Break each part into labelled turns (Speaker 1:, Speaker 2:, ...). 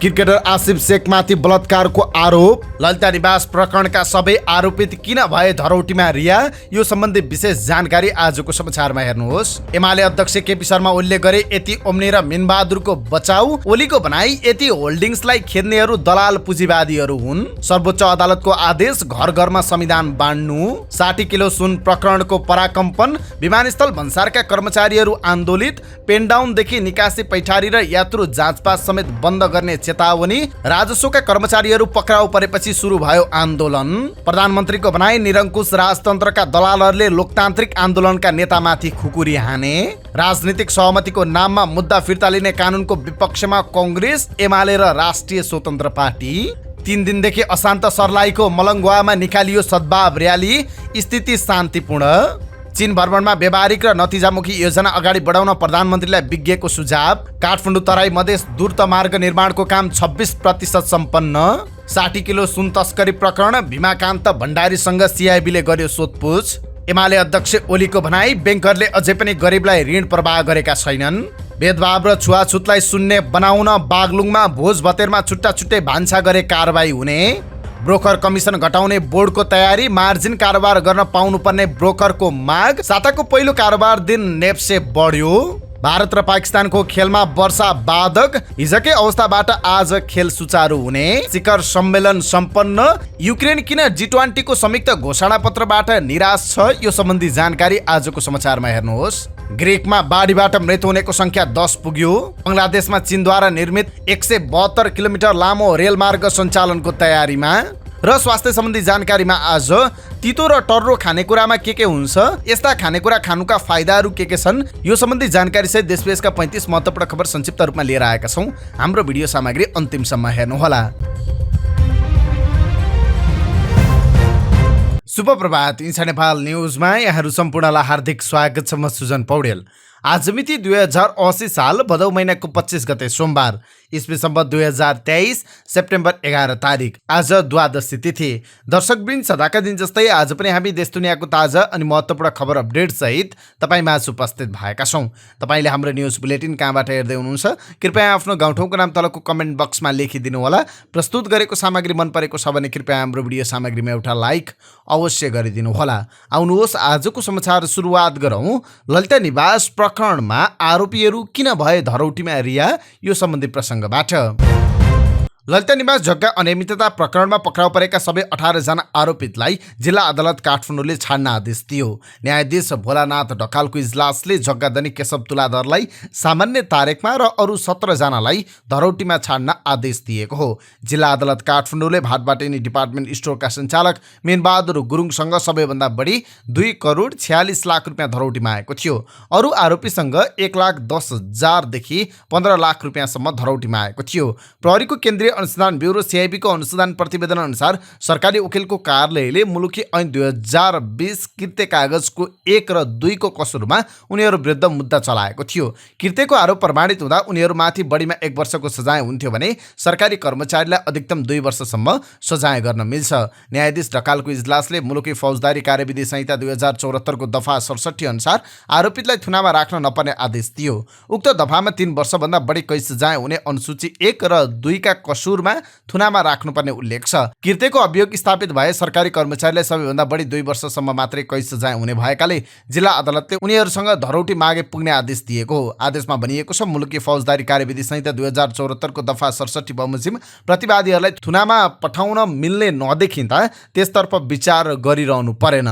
Speaker 1: Cricketer Asif शेखमाथि बलात्कारको आरोप। ललिता निवास प्रकरणका सबै आरोपित किन भए धरौटीमा रिहा, यो सम्बन्धी विशेष जानकारी आजको समाचारमा हेर्नुहोस्। एमाले अध्यक्ष केपी शर्मा ओलीले गरे यति ओम्नी र मिनबहादुरको बचाउ, ओलीको भनाई यति होल्डिङ्सलाई खेद्नेहरू दलाल पुँजीवादीहरू हुन्। सर्वोच्च अदालतको आदेश, घर घरमा संविधान बाँड्नु। 60 किलो सुन प्रकरणको पराकम्पन, विमानस्थल भन्सारका कर्मचारीहरू आन्दोलित। पेनडाउनदेखि निकासी पैठारी र यात्रु जाँचपास समेत बन्द गर्ने चेतावनी। राजस्वका कर्मचारीहरू पक्राउ परेपछि सुरु भयो आन्दोलन। प्रधानमन्त्रीको भनाई, निरङ्कुश राजतन्त्रका दलालहरूले लोकतान्त्रिक आन्दोलनका नेतामाथि खुकुरी हाने। राजनीतिक सहमतिको नाममा मुद्दा फिर्ता लिने कानुनको विपक्षमा कांग्रेस, एमाले र राष्ट्रिय स्वतन्त्र पार्टी। 3 दिनदेखि अशान्त सर्लाहीको मलङ्गवामा निकालियो सद्भाव र्याली, स्थिति शान्तिपूर्ण। चीन भ्रमणमा व्यावहारिक र नतिजामुखी योजना अगाडि बढाउन प्रधानमन्त्रीलाई विज्ञको सुझाव। काठमाडौँ तराई मधेस द्रुत मार्ग निर्माणको काम 26% सम्पन्न। 60 किलो सुन तस्करी प्रकरण, भीमाकान्त भण्डारीसँग सिआइबीले गर्यो सोधपुछ। एमाले अध्यक्ष ओलीको भनाई, ब्याङ्करले अझै पनि गरिबलाई ऋण प्रवाह गरेका छैनन्। भेदभाव र छुवाछुतलाई शून्य बनाउन बागलुङमा भोज भतेरमा छुट्टा छुट्टै भान्सा गरे कारबाही हुने। ब्रोकर कमिसन घटाउने बोर्डको तयारी, मार्जिन कारोबार गर्न पाउनुपर्ने ब्रोकरको माग। साताको पहिलो कारोबार दिन नेप्से बढ्यो। भारत र पाकिस्तानको खेलमा वर्षा बाधक, हिजकै अवस्थाबाट आज खेल सुचारू हुने। शिखर सम्मेलन सम्पन्न। युक्रेन किन G20 को संयुक्त घोषणा पत्रबाट निराश छ, यो सम्बन्धी जानकारी आजको समाचारमा हेर्नुहोस्। ग्रिकमा बाढीबाट मृत्यु हुनेको संख्या 10 पुग्यो। बङ्गलादेशमा चीनद्वारा निर्मित 172 किलोमिटर लामो रेलमार्ग सञ्चालनको तयारीमा। र स्वास्थ्य सम्बन्धी जानकारीमा आज तितो र टर्रो खानेकुरामा के हुन्छ, यस्ता खानेकुरा खानुका फाइदाहरू के छन्, यो सम्बन्धी जानकारी सहित देशविदेशका 35 महत्त्वपूर्ण खबर संक्षिप्त रूपमा लिएर आएका छौँ। हाम्रो भिडियो सामग्री अन्तिमसम्म हेर्नुहोला। शुभ प्रभात, इन्सा नेपाल न्युजमा यहाँहरू सम्पूर्णलाई हार्दिक स्वागत छ। म सुजन पौडेल। आज मिति 2080 साल भदौ महिनाको 25 गते सोमबार, इस्वी सम्वत 2023 सेप्टेम्बर 11 तारिक। आज द्वादशी तिथि। दर्शकवृन्द, सदाका दिन जस्तै आज पनि हामी देश दुनियाँको ताजा अनि महत्त्वपूर्ण खबर अपडेट सहित तपाईँमा उपस्थित भएका छौँ। तपाईँले हाम्रो न्युज बुलेटिन कहाँबाट हेर्दै हुनुहुन्छ, कृपया आफ्नो गाउँठाउँको नाम तलको कमेन्ट बक्समा लेखिदिनु होला। प्रस्तुत गरेको सामग्री मन परेको छ भने कृपया हाम्रो भिडियो सामग्रीमा एउटा लाइक अवश्य गरिदिनु होला। आउनुहोस् आजको समाचार सुरुवात गरौँ। ललिता निवास प्रकरणमा आरोपीहरू किन भए धरौटीमा रिहा, यो सम्बन्धी प्रसङ्गबाट। ललिता निवास जग्गा अनियमितता प्रकरणमा पक्राउ परेका सबै 18 जना आरोपितलाई जिल्ला अदालत काठमाडौँले छाड्न आदेश दियो। न्यायाधीश भोलानाथ ढकालको इजलासले जग्गा दैनिक केशव तुलाधरलाई सामान्य तारिखमा र अरू 17 जनालाई धरौटीमा छाड्न आदेश दिएको हो। जिल्ला अदालत काठमाडौँले भाटबाटेनी डिपार्टमेन्ट स्टोरका सञ्चालक मिनबहादुर गुरुङसँग सबैभन्दा बढी 2 करोड 46 लाख रुपियाँ धरौटीमा आएको थियो। अरू आरोपीसँग 1,10,000 देखि 15 लाख रुपियाँसम्म धरौटीमा आएको थियो। प्रहरीको केन्द्रीय अनुसन्धान ब्युरो सिआइबीको अनुसन्धान प्रतिवेदन अनुसार सरकारी वकिलको कार्यालयले मुलुकी ऐन 2020 कृत्य कागजको 1 र 2 को कसुरमा उनीहरू विरुद्ध मुद्दा चलाएको थियो। कृत्यको आरोप प्रमाणित हुँदा उनीहरूमाथि बढीमा 1 वर्षको सजाय हुन्थ्यो भने सरकारी कर्मचारीलाई अधिकतम 2 वर्षसम्म सजाय गर्न मिल्छ। न्यायाधीश ढकालको इजलासले मुलुकी फौजदारी कार्यविधि संहिता 2074 को दफा 67 अनुसार आरोपितलाई थुनामा राख्न नपर्ने आदेश दियो। उक्त दफामा 3 वर्षभन्दा बढी कैद सजाय हुने अनुसूची 1 र 2 का कसुरमा थुनामा राख्नुपर्ने उल्लेख छ। कृत्यको अभियोग स्थापित भए सरकारी कर्मचारीलाई सबैभन्दा बढी 2 वर्षसम्म मात्रै कैद सजाय हुने भएकाले जिल्ला अदालतले उनीहरूसँग धरौटी मागे पुग्ने आदेश दिएको हो। आदेशमा भनिएको छ, मुलुकी फौजदारी कार्यविधि संहिता 2074 को दफा 67 बमोजिम प्रतिवादीहरूलाई थुनामा पठाउन मिल्ने नदेखिँदा त्यसतर्फ विचार गरिरहनु परेन।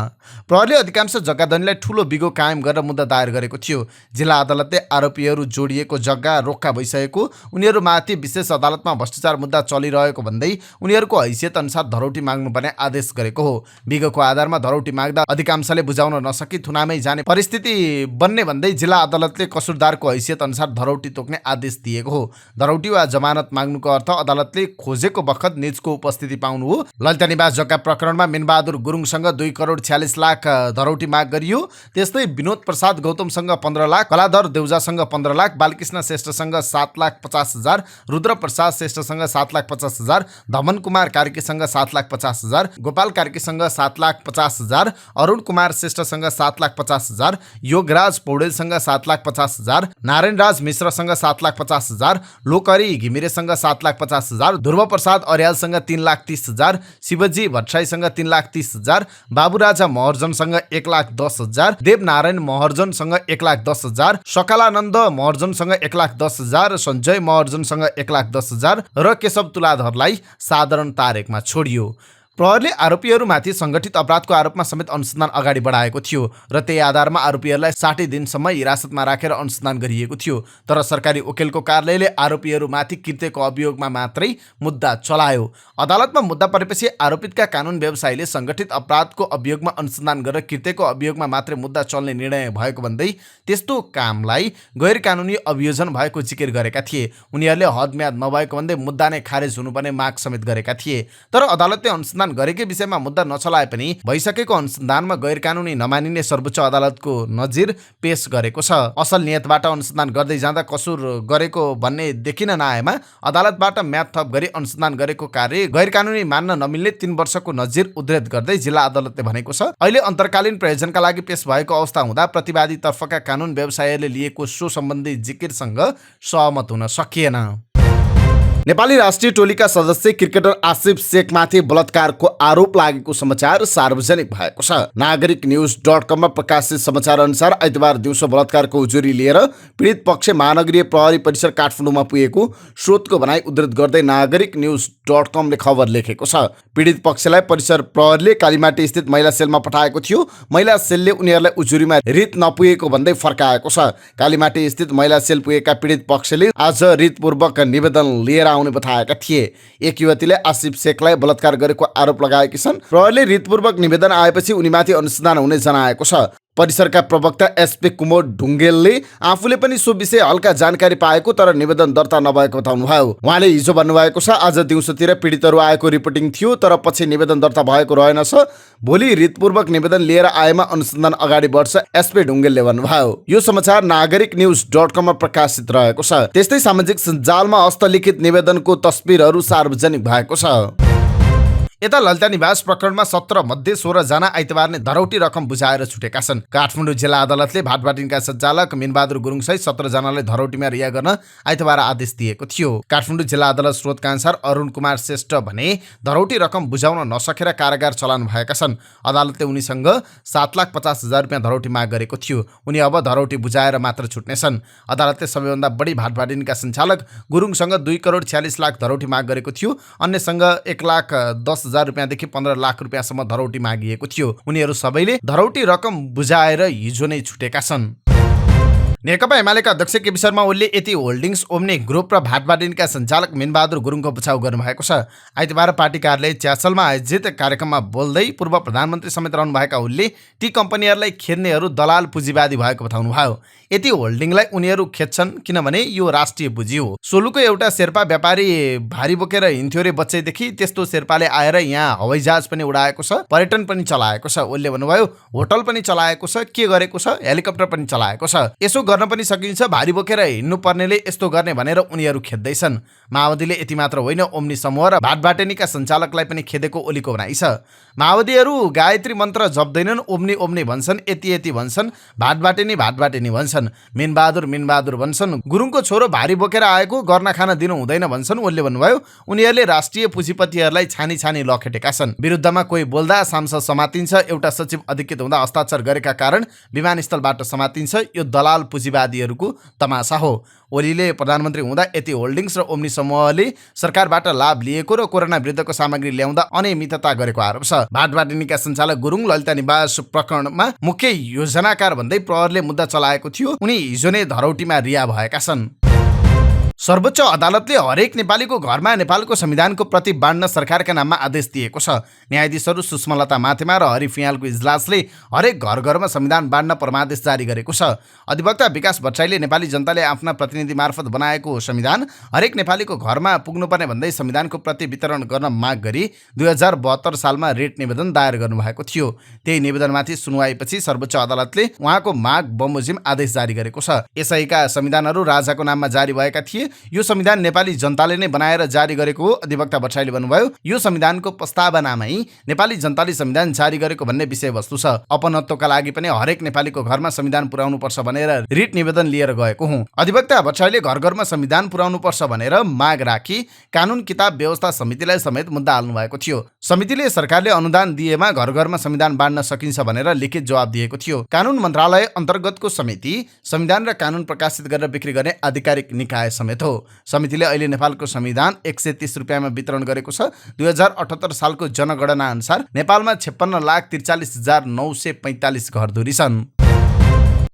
Speaker 1: प्रहरीले अधिकांश जग्गा दैनीलाई ठूलो बिगो कायम गरेर मुद्दा दायर गरेको थियो। जिल्ला अदालतले आरोपीहरू जोडिएको जग्गा रोक्का भइसकेको, उनीहरूमाथि विशेष अदालतमा भ्रष्टाचार मुद्दा चलिरहेको भन्दै उनीहरूको हैसियत अनुसार धरौटी माग्नुपर्ने आदेश गरेको हो। बिगोको आधारमा धरौटी माग्दा अधिकांशले बुझाउन नसकी थुनामै जाने परिस्थिति बन्ने भन्दै जिल्ला अदालतले कसुरदारको हैसियत अनुसार धरौटी तोक्ने आदेश दिएको हो। धरौटी वा जमानत माग्नुको अर्थ अदालतले खोजेको बखत निजको उपस्थिति पाउनु हो। ललिता निवास जग्गा प्रकरणमा मिनबहादुर गुरुङसँग 2 करोड 46 लाख लाख धरौटी माग गरियो। त्यस्तै विनोद प्रसाद गौतमसँग 15 लाख, कलाधर देउजासँग 15 लाख, बालकृष्ण श्रेष्ठसँग 7,50,000, रुद्र प्रसाद श्रेष्ठसँग 7,50,000, धमन कुमार कार्कीसँग 7,50,000, गोपाल कार्कीसँग 7,50,000, अरुण कुमार श्रेष्ठसँग 7,50,000, योगराज पौडेलसँग 7,50,000, नारायण राज मिश्रसँग 7,50,000, लोकहरी घिमिरेसँग 7,50,000, ध्रुव प्रसाद अर्यालसँग 3,30,000, शिवजी भट्टराईसँग 3,30,000, बाबुराजा महर्जनसँग 1,10,000, देवनारायण महर्जनसँग 1,10,000, सकलानन्द महर्जनसँग 1,10,000, सञ्जय महर्जनसँग 1,10,000 र केशव तुलाधरलाई साधारण तारेकमा छोडियो। प्रहरीले आरोपीहरूमाथि संगठित अपराधको आरोपमा समेत अनुसन्धान अगाडि बढाएको थियो र त्यही आधारमा आरोपीहरूलाई 60 दिनसम्म हिरासतमा राखेर अनुसन्धान गरिएको थियो। तर सरकारी वकिलको कार्यालयले आरोपीहरूमाथि कृत्यको अभियोगमा मात्रै मुद्दा चलायो। अदालतमा मुद्दा परेपछि आरोपितका कानुन व्यवसायीले संगठित अपराधको अभियोगमा अनुसन्धान गरेर कृत्यको अभियोगमा मात्रै मुद्दा चल्ने निर्णय भएको भन्दै त्यस्तो कामलाई गैर कानुनी अभियोजन भएको जिकिर गरेका थिए। उनीहरूले हदम्याद नभएको भन्दै मुद्दा नै खारेज हुनुपर्ने माग समेत गरेका थिए। तर अदालतले अनुसन्धान गरेकै विषयमा मुद्दा नचलाए पनि भइसकेको अनुसन्धानमा गैर कानुनी नमानिने सर्वोच्च अदालतको नजिर पेश गरेको छ। असल नियतबाट अनुसन्धान गर्दै जाँदा कसुर गरेको भन्ने देखिन नआएमा अदालतबाट म्याद थप गरी अनुसन्धान गरेको कार्य गैर कानुनी मान्न नमिल्ने 3 वर्षको नजिर उद्धृत गर्दै जिल्ला अदालतले भनेको छ। अहिले अन्तर्कालीन प्रयोजनका लागि पेश भएको अवस्था हुँदा प्रतिवादी तर्फका कानुन व्यवसायीले लिएको सो सम्बन्धी जिकिरसँग सहमत हुन सकिएन। नेपाली राष्ट्रिय टोलीका सदस्य क्रिकेटर आसिफ शेखमाथि बलात्कारको आरोप लागेको समाचार सार्वजनिक भएको छ। नागरिक न्युज .com प्रकाशित समाचार अनुसार आइतबार दिउँसो बलात्कारको उजुरी लिएर पीडित पक्ष महानगरीय प्रहरी परिसर काठमाडौँमा पुगेको स्रोतको भनाइ उद्धृत गर्दै नागरिक न्युज .com ले खबर लेखेको छ। पीडित पक्षलाई परिसर प्रहरीले कालीमाटी स्थित महिला सेलमा पठाएको थियो। महिला सेलले उनीहरूलाई उजुरीमा रित नपुगेको भन्दै फर्काएको छ। कालीमाटी स्थित महिला सेल पुगेका पीडित पक्षले आज रितपूर्वक निवेदन लिएर आउने बताएका थिए। एक युवतीले आसिफ शेखलाई बलात्कार गरेको आरोप लगाएकी छन्। प्रहरीले रितपूर्वक निवेदन आएपछि उनीमाथि अनुसन्धान हुने जनाएको छ। परिसरका प्रवक्ता एसपी कुमार ढुङ्गेलले आफूले पनि सो विषय हल्का जानकारी पाएको तर निवेदन दर्ता नभएको बताउनुभयो। उहाँले हिजो भन्नुभएको छ, आज दिउँसोतिर पीडितहरू आएको रिपोर्टिङ थियो तर पछि निवेदन दर्ता भएको रहेनछ। भोलि रितपूर्वक निवेदन लिएर आएमा अनुसन्धान अगाडि बढ्छ, एसपी ढुङ्गेलले भन्नुभयो। यो समाचार नागरिक न्युज .com मा प्रकाशित रहेको छ। त्यस्तै सामाजिक सञ्जालमा हस्तलिखित निवेदनको तस्बिरहरू सार्वजनिक भएको छ। यता ललिता निवास प्रकरणमा 17 मध्ये 16 जना आइतबार नै धरौटी रकम बुझाएर छुटेका छन्। काठमाडौँ जिल्ला अदालतले भाटबाटिनका सञ्चालक मिनबहादुर गुरुङ सहित 17 जनालाई धरौटीमा रिहा गर्न आइतबार आदेश दिएको थियो। काठमाडौँ जिल्ला अदालत स्रोतका अनुसार अरुण कुमार श्रेष्ठ भने धरौटी रकम बुझाउन नसकेर कारागार चलाउनु भएका छन्। अदालतले उनीसँग 7,50,000 रुपियाँ धरौटी माग गरेको थियो। उनी अब धरौटी बुझाएर मात्र छुट्नेछन्। अदालतले सबैभन्दा बढी भाटबाटिनका सञ्चालक गुरुङसँग 2,46,00,000 धरौटी माग गरेको थियो। अन्यसँग 1,10,000 रुपियाँदेखि 15 लाख रुपियाँसम्म धरौटी मागिएको थियो। उनीहरू सबैले धरौटी रकम बुझाएर हिजो नै छुटेका छन्। नेकपा एमालेका अध्यक्ष केपी शर्मा ओलीले यति होल्डिङ्स ओम्ने ग्रुप र भाटबाटिनका सञ्चालक मिनबहादुर गुरुङको बचाउ गर्नुभएको छ। आइतबार पार्टी कार्यालय च्यासलमा आयोजित कार्यक्रममा बोल्दै पूर्व प्रधानमन्त्री समेत रहनुभएका ओलीले ती कम्पनीहरूलाई खेद्नेहरू दलाल पुँजीवादी भएको बताउनुभयो। यति होल्डिङलाई उनीहरू खेद्छन् किनभने यो राष्ट्रिय पुँजी हो। सोलुको एउटा शेर्पा व्यापारी भारी बोकेर हिँड्थ्यो रे बच्चैदेखि, त्यस्तो शेर्पाले आएर यहाँ हवाईजहाज पनि उडाएको छ, पर्यटन पनि चलाएको छ। ओलीले भन्नुभयो, होटल पनि चलाएको छ, के गरेको छ, हेलिकप्टर पनि चलाएको छ। यसो गर्न पनि सकिन्छ, भारी बोकेर हिँड्नु पर्नेले यस्तो गर्ने भनेर उनीहरू खेद्दैछन्। माओवादीले यति मात्र होइन, ओम्नी समूह र भाटबाटिनीका सञ्चालकलाई पनि खेदेको ओलीको भनाइ छ। माओवादीहरू गायत्री मन्त्र जप्दैनन्, ओम्नी ओम्नी भन्छन्, यति यति भन्छन्, भाटबाटिनी भाटबाटिनी भन्छन्, मिनबहादुर मिनबहादुर भन्छन्। गुरुङको छोरो भारी बोकेर आएको गर्न खान दिनु हुँदैन भन्छन्। ओलीले भन्नुभयो, उनीहरूले राष्ट्रिय पुँजीपतिहरूलाई छानी छानी लखेटेका छन्। विरुद्धमा कोही बोल्दा सांसद समातिन्छ, एउटा सचिव अधिकृत हुँदा हस्ताक्षर गरेका कारण विमानस्थलबाट समातिन्छ। यो दलाल पुँजीवादीहरूको तमासा हो। ओलीले प्रधानमन्त्री हुँदा यति होल्डिङ्स र ओम्नी समूहले सरकारबाट लाभ लिएको र कोरोना विरुद्धको सामग्री ल्याउँदा अनियमितता गरेको आरोप छ। भाटबाटिनीका सञ्चालक गुरुङ ललिता निवास प्रकरणमा मुख्य योजनाकार भन्दै प्रहरीले मुद्दा चलाएको थियो। उनी हिजो नै धरौटीमा रिहा भएका छन्। सर्वोच्च अदालतले हरेक नेपालीको घरमा नेपालको संविधानको प्रति बाँड्न सरकारका नाममा आदेश दिएको छ। न्यायाधीशहरू सुषमालता माथेमा र हरि फियालको इजलासले हरेक घर घरमा संविधान बाँड्न परमादेश जारी गरेको छ। अधिवक्ता विकास भट्टराईले नेपाली जनताले आफ्ना प्रतिनिधि मार्फत बनाएको संविधान हरेक नेपालीको घरमा पुग्नुपर्ने भन्दै संविधानको प्रति वितरण गर्न माग गरी 2072 सालमा रेट निवेदन दायर गर्नुभएको थियो। त्यही निवेदनमाथि सुनवाईपछि सर्वोच्च अदालतले उहाँको माग बमोजिम आदेश जारी गरेको छ। यसैका संविधानहरू राजाको नाममा जारी भएका थिए। यो संविधान नेपाली जनताले नै बनाएर जारी गरेको हो। अधिवक्ता भट्टराईले भन्नुभयो, यो संविधानको प्रस्तावनामै नेपाली जनताले संविधान जारी गरेको भन्ने विषयवस्तु छ। अपनत्वका लागि पनि हरेक नेपालीको घरमा संविधान पुर्याउनुपर्छ भनेर रिट निवेदन लिएर गएको हुँ। अधिवक्ता भट्टराईले घर घरमा संविधान पुर्याउनुपर्छ भनेर माग राखी कानुन किताब व्यवस्था समितिलाई समेत मुद्दा हाल्नु भएको थियो। समितिले सरकारले अनुदान दिएमा घर घरमा संविधान बाँड्न सकिन्छ भनेर लिखित जवाब दिएको थियो। कानुन मन्त्रालय अन्तर्गतको समिति संविधान र कानुन प्रकाशित गरेर बिक्री गर्ने आधिकारिक निकाय समेत हो। समितिले अहिले नेपालको संविधान 130 रुपियाँमा वितरण गरेको छ। 2078 सालको जनगणना अनुसार नेपालमा 56,43,945 घरधुरी छन्।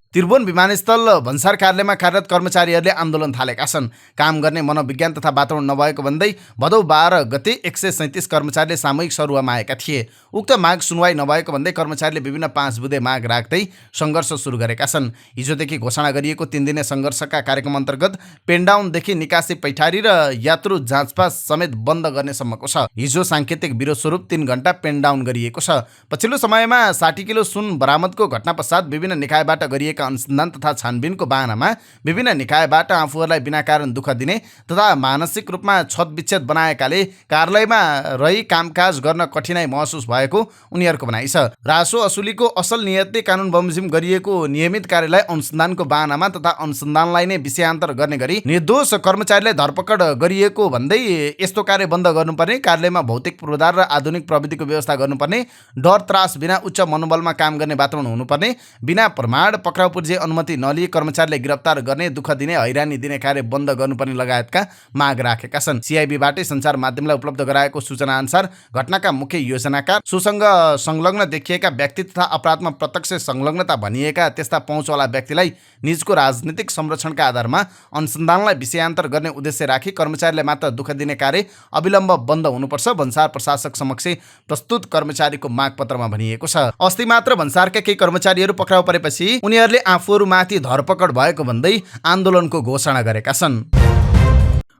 Speaker 1: त्रिभुवन विमानस्थल भन्सार कार्यालयमा कार्यरत कर्मचारीहरूले आन्दोलन थालेका छन्। काम गर्ने मनोविज्ञान तथा वातावरण नभएको भन्दै भदौ 12 गते 137 कर्मचारीले सामूहिक सरुवामा आएका थिए। उक्त माग सुनवाई नभएको भन्दै कर्मचारीले विभिन्न 5 बुँदे माग राख्दै सङ्घर्ष सुरु गरेका छन्। हिजोदेखि घोषणा गरिएको 3 दिने सङ्घर्षका कार्यक्रम अन्तर्गत पेनडाउनदेखि निकासी पैठारी र यात्रु जाँचपास समेत बन्द गर्ने सम्मको छ। हिजो साङ्केतिक विरोध स्वरूप 3 घण्टा पेनडाउन गरिएको छ। पछिल्लो समयमा 60 किलो सुन बरामदको घटना पश्चात विभिन्न निकायबाट गरिएका अनुसन्धान तथा छानबिनको बहानामा विभिन्न निकायबाट आफूहरूलाई बिना कारण दुःख दिने तथा मानसिक रूपमा छतविच्छेद बनाएकाले कार्यालयमा रही कामकाज गर्न कठिनाई महसुस भएको उनीहरूको भनाइ छ। रासो असुलीको असल नियतले कानुन बमोजिम गरिएको नियमित कार्यालय अनुसन्धानको बहानामा तथा अनुसन्धानलाई नै विषयान्तर गर्ने गरी निर्दोष कर्मचारीलाई धरपकड गरिएको भन्दै यस्तो कार्य बन्द गर्नुपर्ने, कार्यालयमा भौतिक पूर्वाधार र आधुनिक प्रविधिको व्यवस्था गर्नुपर्ने, डर त्रास बिना उच्च मनोबलमा काम गर्ने वातावरण हुनुपर्ने, बिना प्रमाण पक्राउ पूर्जे अनुमति नलिई कर्मचारीले गिरफ्तार गर्ने, दुःख दिने, हैरानी दिने कार्य बन्द गर्नुपर्ने लगायतका माग राखेका छन्। सिआइबीबाटै सञ्चार माध्यमलाई उपलब्ध गराएको सूचना अनुसार घटनाका मुख्य योजनाकार, सुसँग संलग्न देखिएका व्यक्ति तथा अपराधमा प्रत्यक्ष संलग्नता भनिएका त्यस्ता पहुँचवाला व्यक्तिलाई निजको राजनीतिक संरक्षणका आधारमा अनुसन्धानलाई विषयान्तर गर्ने उद्देश्य राखी कर्मचारीलाई मात्र दुःख दिने कार्य अविलम्ब बन्द हुनुपर्छ भन्सार प्रशासक समक्ष प्रस्तुत कर्मचारीको मागपत्रमा भनिएको छ। अस्ति मात्र भन्सारका केही कर्मचारीहरू पक्राउ परेपछि उनीहरूले आफूहरूमाथि धरपकड भएको भन्दै आन्दोलनको घोषणा गरेका छन्।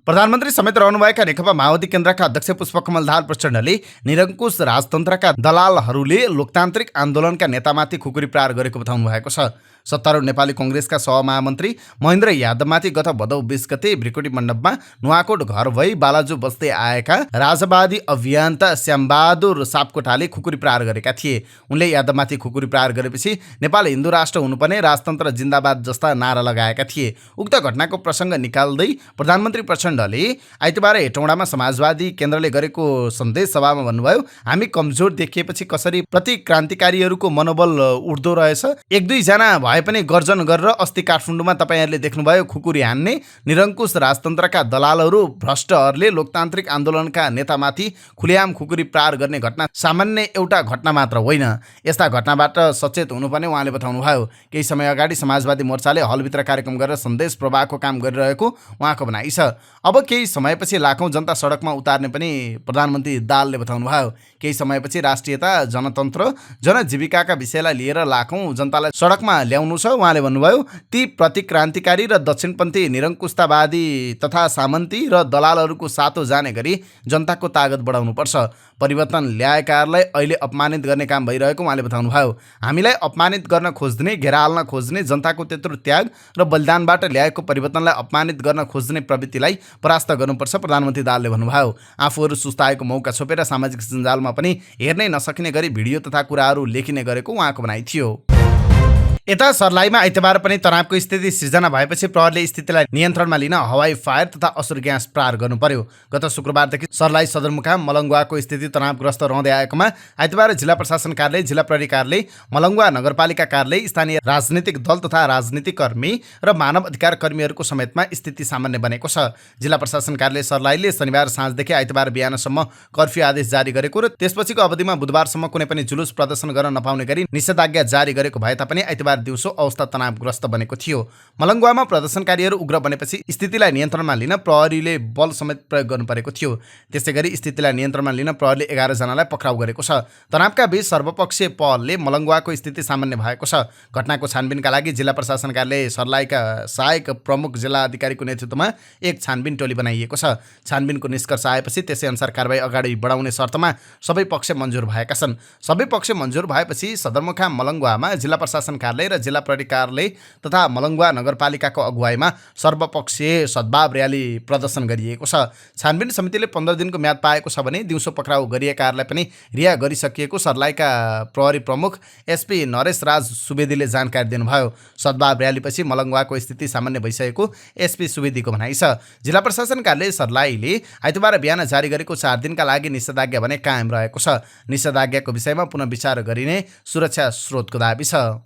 Speaker 1: प्रधानमन्त्री समेत रहनुभएका नेकपा माओवादी केन्द्रका अध्यक्ष पुष्पकमल दाहाल प्रचण्डले निरङ्कुश राजतन्त्रका दलालहरूले लोकतान्त्रिक आन्दोलनका नेतामाथि खुकुरी प्रहार गरेको बताउनु भएको छ। सत्तारूढ नेपाली कङ्ग्रेसका सहमहामन्त्री महेन्द्र यादवमाथि गत भदौ 20 गते भ्रिकुटी मण्डपमा नुवाकोट घर भई बालाजु बस्दै आएका राजवादी अभियन्ता श्यामबहादुर सापकोटाले खुकुरी प्रहार गरेका थिए। उनले यादवमाथि खुकुरी प्रहार गरेपछि नेपाल हिन्दू राष्ट्र हुनुपर्ने, राजतन्त्र जिन्दाबाद जस्ता नारा लगाएका थिए। उक्त घटनाको प्रसङ्ग निकाल्दै प्रधानमन्त्री प्रचण्डले आइतबार हेटौँडामा समाजवादी केन्द्रले गरेको सन्देश सभामा भन्नुभयो, हामी कमजोर देखिएपछि कसरी प्रतिक्रान्तिकारीहरूको मनोबल उठ्दो रहेछ। 1-2 जना भए पनि गर्जन गरेर अस्ति काठमाडौँमा तपाईँहरूले देख्नुभयो खुकुरी हान्ने निरङ्कुश राजतन्त्रका दलालहरू भ्रष्टहरूले लोकतान्त्रिक आन्दोलनका नेतामाथि खुलेआम खुकुरी प्रहार गर्ने घटना सामान्य एउटा घटना मात्र होइन। यस्ता घटनाबाट सचेत हुनुपर्ने उहाँले बताउनुभयो। केही समय अगाडि समाजवादी मोर्चाले हलभित्र कार्यक्रम गरेर सन्देश प्रवाहको काम गरिरहेको उहाँको भनाइ छ। अब केही समयपछि लाखौँ जनता सडकमा उतार्ने पनि प्रधानमन्त्री दाहालले बताउनुभयो। केही समयपछि राष्ट्रियता, जनतन्त्र, जनजीविकाका विषयलाई लिएर लाखौँ जनतालाई सडकमा ल्याउनु छ। उहाँले भन्नुभयो, ती प्रतिक्रान्तिकारी र दक्षिणपन्थी निरङ्कुशतावादी तथा सामन्ती र दलालहरूको सातो जाने गरी जनताको तागत बढाउनुपर्छ। परिवर्तन ल्याएकाहरूलाई अहिले अपमानित गर्ने काम भइरहेको उहाँले बताउनुभयो। हामीलाई अपमानित गर्न खोज्ने, घेरा हाल्न खोज्ने, जनताको त्यत्रो त्याग र बलिदानबाट ल्याएको परिवर्तनलाई अपमानित गर्न खोज्ने प्रवृत्तिलाई परास्त गर्नुपर्छ प्रधानमन्त्री दाहालले भन्नुभयो। आफूहरू सुस्ताएको मौका छोपेर सामाजिक सञ्जालमा पनि हेर्नै नसकिने गरी भिडियो तथा कुराहरू लेखिने गरेको उहाँको भनाइ थियो। यता सर्लाहीमा आइतबार पनि तनावको स्थिति सिर्जना भएपछि प्रहरीले स्थितिलाई नियन्त्रणमा लिन हवाई फायर तथा असुर ग्यास प्रहार गर्नु पर्यो। गत शुक्रबारदेखि सर्लाही सदरमुकाम मलङ्गुवाको स्थिति तनावग्रस्त रहँदै आएकोमा आइतबार जिल्ला प्रशासन कार्यालय, जिल्ला प्रहरी कार्यालय, मलङ्गुवा नगरपालिका कार्यालय, स्थानीय राजनीतिक दल तथा राजनीतिक कर्मी र मानव अधिकार कर्मीहरूको समेतमा स्थिति सामान्य बनेको छ। जिल्ला प्रशासन कार्यालय सर्लाहीले शनिबार साँझदेखि आइतबार बिहानसम्म कर्फ्यू आदेश जारी गरेको र त्यसपछिको अवधिमा बुधबारसम्म कुनै पनि जुलुस प्रदर्शन गर्न नपाउने गरी निषेधाज्ञा जारी गरेको भए तापनि आइतबार शुक्रबार दिउँसो अवस्था तनावग्रस्त बनेको थियो। मलङ्गुवामा प्रदर्शनकारीहरू उग्र बनेपछि स्थितिलाई नियन्त्रणमा लिन प्रहरीले बल समेत प्रयोग गर्नुपरेको थियो। त्यसैगरी स्थितिलाई नियन्त्रणमा लिन प्रहरीले 11 जनालाई पक्राउ गरेको छ। तनावका बीच सर्वपक्षीय पहलले मलङ्गुवाको स्थिति सामान्य भएको छ। घटनाको छानबिनका लागि जिल्ला प्रशासन कार्यालय सर्लाहीका सहायक प्रमुख जिल्ला अधिकारीको नेतृत्वमा एक छानबिन टोली बनाइएको छ। छानबिनको निष्कर्ष आएपछि त्यसै अनुसार कारबाही अगाडि बढाउने शर्तमा सबै पक्ष मन्जुर भएका छन्। सबै पक्ष मन्जुर भएपछि सदरमुकाम मलङ्गुवामा जिल्ला प्रशासन कार्यालय र जिल्ला प्रहरी कार्यालय तथा मलङ्गुवा नगरपालिकाको अगुवाईमा सर्वपक्षीय सद्भाव र्याली प्रदर्शन गरिएको छ। छानबिन समितिले 15 दिनको म्याद पाएको छ भने दिउँसो पक्राउ गरिएकाहरूलाई पनि रिहा गरिसकिएको सर्लाहीका प्रहरी प्रमुख एसपी नरेश राज सुवेदीले जानकारी दिनुभयो। सद्भाव र्यालीपछि मलङ्गुवाको स्थिति सामान्य भइसकेको एसपी सुवेदीको भनाइ छ। जिल्ला प्रशासन कार्यालय सर्लाहीले आइतबार बिहान जारी गरेको 4 दिनका लागि निषेधाज्ञा भने कायम रहेको छ। निषेधाज्ञाको विषयमा पुनः विचार गरिने सुरक्षा स्रोतको दाबी छ।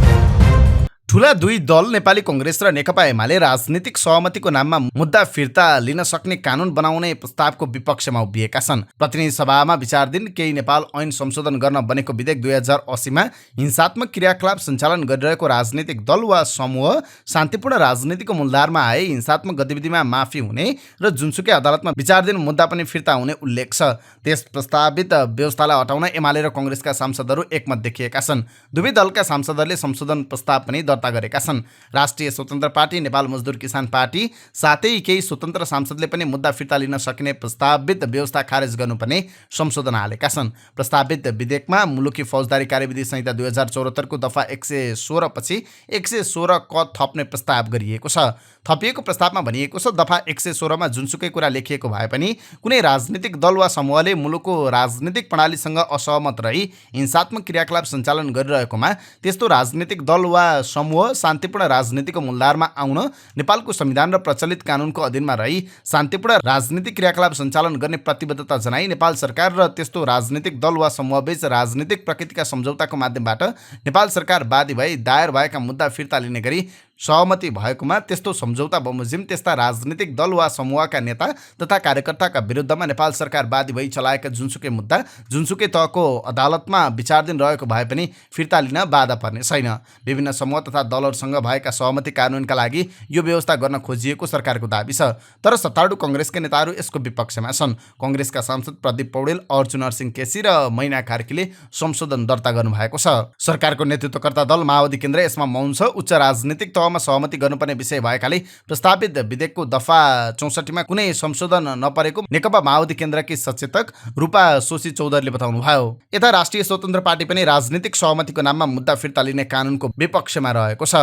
Speaker 1: ठूला दुई दल नेपाली कांग्रेस र नेकपा एमाले राजनीतिक सहमतिको नाममा मुद्दा फिर्ता लिन सक्ने कानून बनाउने प्रस्तावको विपक्षमा उभिएका छन्। प्रतिनिधि सभामा विचाराधीन केही नेपाल ऐन संशोधन गर्न बनेको विधेयक 2080 मा हिंसात्मक क्रियाकलाप सञ्चालन गरिरहेको राजनीतिक दल वा समूह शान्तिपूर्ण राजनीतिको मूलधारमा आए हिंसात्मक गतिविधिमा माफी हुने र जुनसुकै अदालतमा विचाराधीन मुद्दा पनि फिर्ता हुने उल्लेख छ। त्यस प्रस्तावित व्यवस्थालाई हटाउन एमाले र कांग्रेसका सांसदहरू एकमत देखिएका छन्। दुवै दलका सांसदहरूले संशोधन प्रस्ताव पनि दर्ता गरेका छन्। राष्ट्रिय स्वतन्त्र पार्टी, नेपाल मजदुर किसान पार्टी साथै केही स्वतन्त्र सांसदले पनि मुद्दा फिर्ता लिन सकिने प्रस्तावित व्यवस्था खारेज गर्नुपर्ने संशोधन हालेका छन्। प्रस्तावित विधेयकमा मुलुकी फौजदारी कार्यविधि संहिता 2074 को दफा 116 पछि 116 क थप्ने प्रस्ताव गरिएको छ। थपिएको प्रस्तावमा भनिएको छ, दफा 116 मा जुनसुकै कुरा लेखिएको भए पनि कुनै राजनीतिक दल वा समूहले मुलुकको राजनीतिक प्रणालीसँग असहमत रही हिंसात्मक क्रियाकलाप सञ्चालन गरिरहेकोमा त्यस्तो राजनीतिक दल वा समूह शान्तिपूर्ण राजनीतिको मूलधारमा आउन नेपालको संविधान र प्रचलित कानूनको अधीनमा रही शान्तिपूर्ण राजनीतिक क्रियाकलाप सञ्चालन गर्ने प्रतिबद्धता जनाई नेपाल सरकार र त्यस्तो राजनीतिक दल वा समूहबीच राजनीतिक प्रकृतिका सम्झौताको माध्यमबाट नेपाल सरकार बादी भई दायर भएका मुद्दा फिर्ता लिने गरी सहमति भएकोमा त्यस्तो सम्झौता बमोजिम त्यस्ता राजनीतिक दल वा समूहका नेता तथा कार्यकर्ताका विरुद्धमा नेपाल सरकार बादी भई चलाएका जुनसुकै मुद्दा जुनसुकै तहको अदालतमा विचाराधीन रहेको भए पनि फिर्ता लिन बाधा पर्ने छैन। विभिन्न समूह तथा दलहरूसँग भएका सहमति कानूनका लागि यो व्यवस्था गर्न खोजिएको सरकारको दाबी छ। तर सत्तारूढ कांग्रेसका नेताहरू यसको विपक्षमा छन्। कांग्रेसका सांसद प्रदीप पौडेल, अर्जुन सिंह केसी र मैना कार्कीले संशोधन दर्ता गर्नुभएको छ। सरकारको नेतृत्वकर्ता दल माओवादी केन्द्र यसमा मौन छ। उच्च राजनीतिक तहमा सहमति गर्नुपर्ने विषय भएकाले प्रस्तावित विधेयकको दफा 64 मा कुनै संशोधन नपरेको नेकपा माओवादी केन्द्रकी सचेतक रूपा सोशी चौधरीले बताउनुभयो। यता राष्ट्रिय स्वतन्त्र पार्टी पनि राजनीतिक सहमतिको नाममा मुद्दा फिर्ता लिने कानूनको विपक्षमा रहेको छ।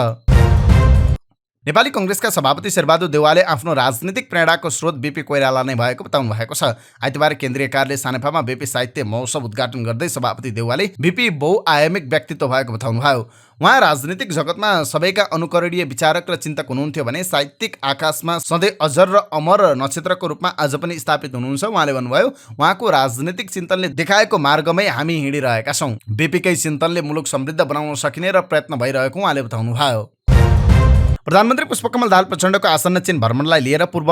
Speaker 1: नेपाली कांग्रेसका सभापति शेरबहादुर देउवाले आफ्नो राजनीतिक प्रेरणाको स्रोत बीपी कोइराला नै भएको बताउनु भएको छ। आइतबार केन्द्रीय कार्यालय सानेपामा बीपी साहित्य महोत्सव उद्घाटन गर्दै सभापति देउवाले बीपी बहुआयामिक व्यक्तित्व भएको बताउनुभयो। उहाँ राजनीतिक जगतमा सबैका अनुकरणीय विचारक र चिन्तक हुनुहुन्थ्यो भने साहित्यिक आकाशमा सधैँ अजर र अमर नक्षत्रको रूपमा आज पनि स्थापित हुनुहुन्छ। उहाँले भन्नुभयो, उहाँको राजनीतिक चिन्तनले देखाएको मार्गमै हामी हिँडिरहेका छौँ। बीपीकै चिन्तनले मुलुक समृद्ध बनाउन सकिने र प्रयत्न भइरहेको उहाँले बताउनुभयो। प्रधानमन्त्री पुष्पकमल दाहाल प्रचण्डको आसन्न चीन भ्रमणलाई लिएर पूर्व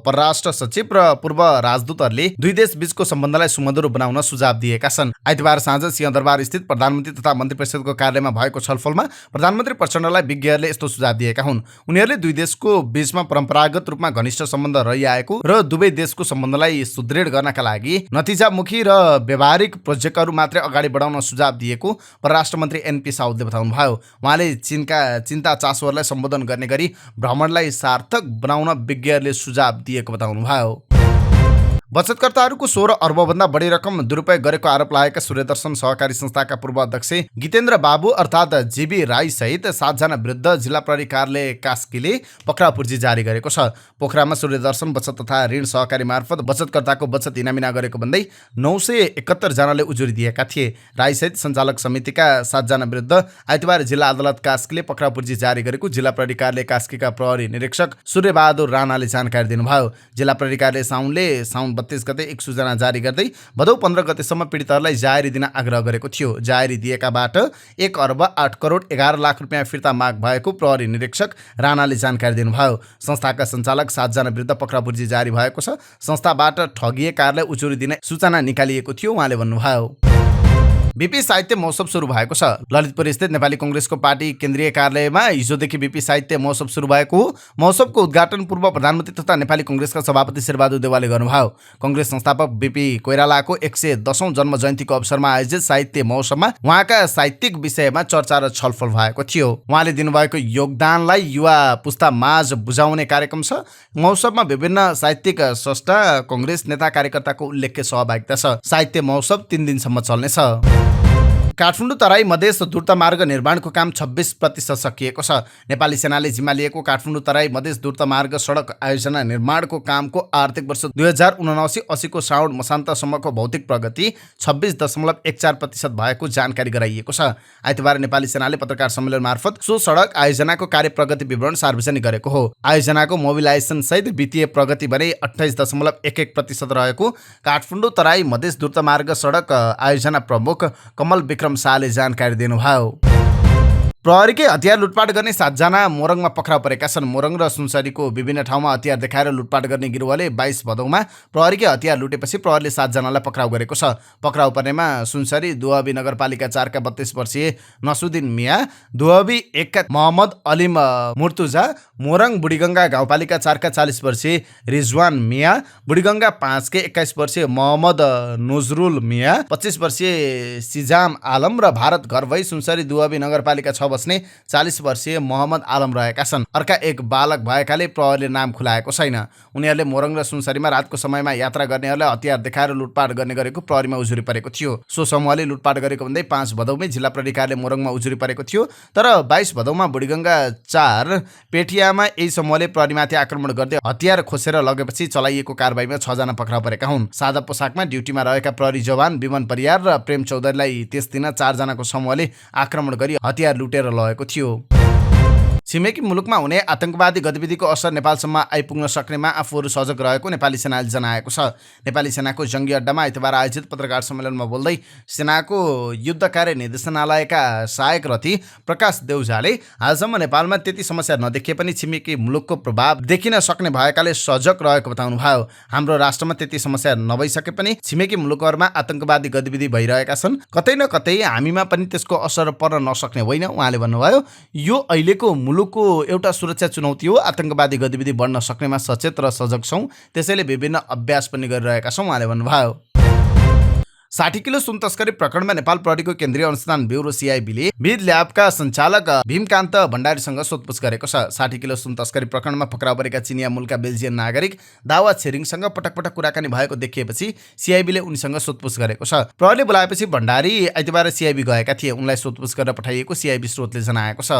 Speaker 1: परराष्ट्र सचिव र पूर्व राजदूतहरूले दुई देश बीचको सम्बन्धलाई सुमधुर बनाउन सुझाव दिएका छन्। आइतबार साँझ सिंहदरबार स्थित प्रधानमन्त्री तथा मन्त्री परिषदको कार्यालयमा भएको छलफलमा प्रधानमन्त्री प्रचण्डलाई विज्ञहरूले यस्तो सुझाव दिएका हुन्। उनीहरूले दुई देशको बीचमा परम्परागत रूपमा घनिष्ठ सम्बन्ध रहिआएको र दुवै देशको सम्बन्धलाई सुदृढ गर्नका लागि नतिजामुखी र व्यावहारिक प्रोजेक्टहरू मात्रै अगाडि बढाउन सुझाव दिएको परराष्ट्र मन्त्री एनपी साउदले बताउनुभयो। उहाँले चीनका चिन्ता चासोहरूलाई सम्बोधन गर्ने गरी भ्रमणलाई सार्थक बनाउन विज्ञहरूले सुझाव दिएको बताउनुभयो। बचतकर्ताहरूको 16 अर्बभन्दा बढी रकम दुरुपयोग गरेको आरोप लागेका सूर्यदर्शन सहकारी संस्थाका पूर्व अध्यक्ष गितेन्द्र बाबु अर्थात् जीबी राई सहित 7 जना विरुद्ध जिल्ला प्रहरी कार्यालय कास्कीले पक्राउ पूर्जी जारी गरेको छ। पोखरामा सूर्यदर्शन बचत तथा ऋण सहकारी मार्फत बचतकर्ताको बचत इनामिना गरेको भन्दै 971 जनाले उजुरी दिएका थिए। राई सहित सञ्चालक समितिका 7 जना विरुद्ध आइतबार जिल्ला अदालत कास्कीले पक्राउ पूर्जी जारी गरेको जिल्ला प्रहरी कार्यालय कास्कीका प्रहरी निरीक्षक सूर्यबहादुर राणाले जानकारी दिनुभयो। जिल्ला प्रहरी कार्यालय साउनले साउन 32 गते एक सूचना जारी गर्दै भदौ 15 गतेसम्म पीडितहरूलाई जाहेरी दिन आग्रह गरेको थियो। जाहेरी दिएकाबाट 1 अर्ब 8 करोड 11 लाख रुपियाँ फिर्ता माग भएको प्रहरी निरीक्षक राणाले जानकारी दिनुभयो। संस्थाका सञ्चालक 7 जना विरुद्ध पक्राउ पूर्जी जारी भएको छ। संस्थाबाट ठगिएकाहरूलाई उजुरी दिने सूचना निकालिएको थियो, उहाँले भन्नुभयो। बीपी साहित्य महोत्सव सुरु भएको छ। ललितपुर स्थित नेपाली कांग्रेसको पार्टी केन्द्रीय कार्यालयमा हिजोदेखि बीपी साहित्य महोत्सव सुरु भएको हो। महोत्सवको उद्घाटन पूर्व प्रधानमन्त्री तथा नेपाली कांग्रेसका सभापति शेरबहादुर देउवाले गर्नुभयो। कांग्रेस संस्थापक बीपी कोइरालाको 110औं जन्म जयन्तीको अवसरमा आयोजित साहित्य महोत्सवमा उहाँका साहित्यिक विषयमा चर्चा र छलफल भएको थियो। उहाँले दिनुभएको योगदानलाई युवा पुस्ता माझ बुझाउने कार्यक्रम छ। महोत्सवमा विभिन्न साहित्यिक स्रष्टा, कांग्रेस नेता, कार्यकर्ताको उल्लेख्य सहभागिता छ। साहित्य महोत्सव 3 दिनसम्म चल्नेछ। काठमाडौँ तराई मधेस द्रुत मार्ग निर्माणको काम 26% सकिएको छ। नेपाली सेनाले जिम्मा लिएको काठमाडौँ तराई मधेस द्रुत मार्ग सडक आयोजना निर्माणको कामको आर्थिक वर्ष 2079-80 को श्रावण मसान्तसम्मको भौतिक प्रगति 26.14% भएको जानकारी गराइएको छ। आइतबार नेपाली सेनाले पत्रकार सम्मेलन मार्फत सो सडक आयोजनाको कार्य प्रगति विवरण सार्वजनिक गरेको हो। आयोजनाको मोबिलाइजेसन सहित वित्तीय प्रगति भने 28.11% रहेको काठमाडौँ तराई मधेस द्रुत मार्ग सडक आयोजना प्रमुख कमल विक्रम शाहले जानकारी दिनुभयो। प्रहरीकै हतियार लुटपाट गर्ने 7 जना मोरङमा पक्राउ परेका छन्। मोरङ र सुनसरीको विभिन्न ठाउँमा हतियार देखाएर लुटपाट गर्ने गिरोहले 22 भदौमा प्रहरीकै हतियार लुटेपछि प्रहरीले 7 जनालाई पक्राउ गरेको छ। पक्राउ पर्नेमा सुनसरी दुहबी नगरपालिका 4 का 32 वर्षीय नसुद्दिन मिया, दुहबी 1 का मोहम्मद अलिम मुर्तुजा, मोरङ बुढीगङ्गा गाउँपालिका 4 का 40 वर्षीय रिजवान मिया, बुढीगङ्गा 5 के 21 वर्षीय मोहम्मद नजरुल मिया, 25 वर्षीय सिजाम आलम र भारत घर भई सुनसरी दुहबी नगरपालिका 6 बस्ने 40 वर्षीय मोहम्मद आलम रहेका छन्। अर्का एक बालक भएकाले प्रहरीले नाम खुलाएको छैन। उनीहरूले मोरङ र सुनसरीमा रातको समयमा यात्रा गर्नेहरूलाई हतियार देखाएर लुटपाट गर्ने गरेको प्रहरीमा उजुरी परेको थियो। सो समूहले लुटपाट गरेको भन्दै 5 भदौमै जिल्ला प्रहरी कार्यालय मोरङमा उजुरी परेको थियो। तर 22 भदौमा बुढीगङ्गा 4 पेठियामा यही समूहले प्रहरीमाथि आक्रमण गर्दै हतियार खोसेर लगेपछि चलाइएको कारबाहीमा 6 जना पक्राउ परेका हुन्। सादा पोसाकमा ड्युटीमा रहेका प्रहरी जवान विमन परियार र प्रेम चौधरीलाई त्यस दिन 4 जनाको समूहले आक्रमण गरी हतियार लुटेर लगेको थियो। छिमेकी मुलुकमा हुने आतंकवादी गतिविधिको असर नेपालसम्म आइपुग्न सक्नेमा आफूहरू सजग रहेको नेपाली सेनाले जनाएको छ। नेपाली सेनाको जङ्गी अड्डामा आइतबार आयोजित पत्रकार सम्मेलनमा बोल्दै सेनाको युद्ध कार्य निर्देशनालयका सहायक रथी प्रकाश देउजाले हालसम्म नेपालमा त्यति समस्या नदेखिए पनि छिमेकी मुलुकको प्रभाव देखिन सक्ने भएकाले सजग रहेको बताउनुभयो। हाम्रो राष्ट्रमा त्यति समस्या नभइसके पनि छिमेकी मुलुकहरूमा आतंकवादी गतिविधि भइरहेका छन्। कतै न कतै हामीमा पनि त्यसको असर पर्न नसक्ने होइन। उहाँले भन्नुभयो, यो अहिलेको मुलुकको एउटा सुरक्षा चुनौती हो। आतंकवादी गतिविधि बढ्न सक्नेमा सचेत र सजग छौं, त्यसैले विभिन्न अभ्यास पनि गरिरहेका छौं। उहाँले भन्नुभयो। 60 किलो सुन तस्करी प्रकरणमा नेपाल प्रहरीको केन्द्रीय अनुसन्धान ब्युरो सीआईबीले विध ल्याबका सञ्चालक भीमकान्त भण्डारीसँग सोधपुछ गरेको छ। 60 किलो सुन तस्करी प्रकरणमा पक्राउ परेका चिनिया मूलका बेल्जियन नागरिक दावा छेरिङसँग पटक पटक कुराकानी भएको देखिएपछि सीआईबीले उनीसँग सोधपुछ गरेको छ। प्रहरीले बोलाएपछि भण्डारी आइतबार सीआईबी गएका थिए। उनलाई सोधपुछ गरेर पठाइएको सीआईबी स्रोतले जनाएको छ।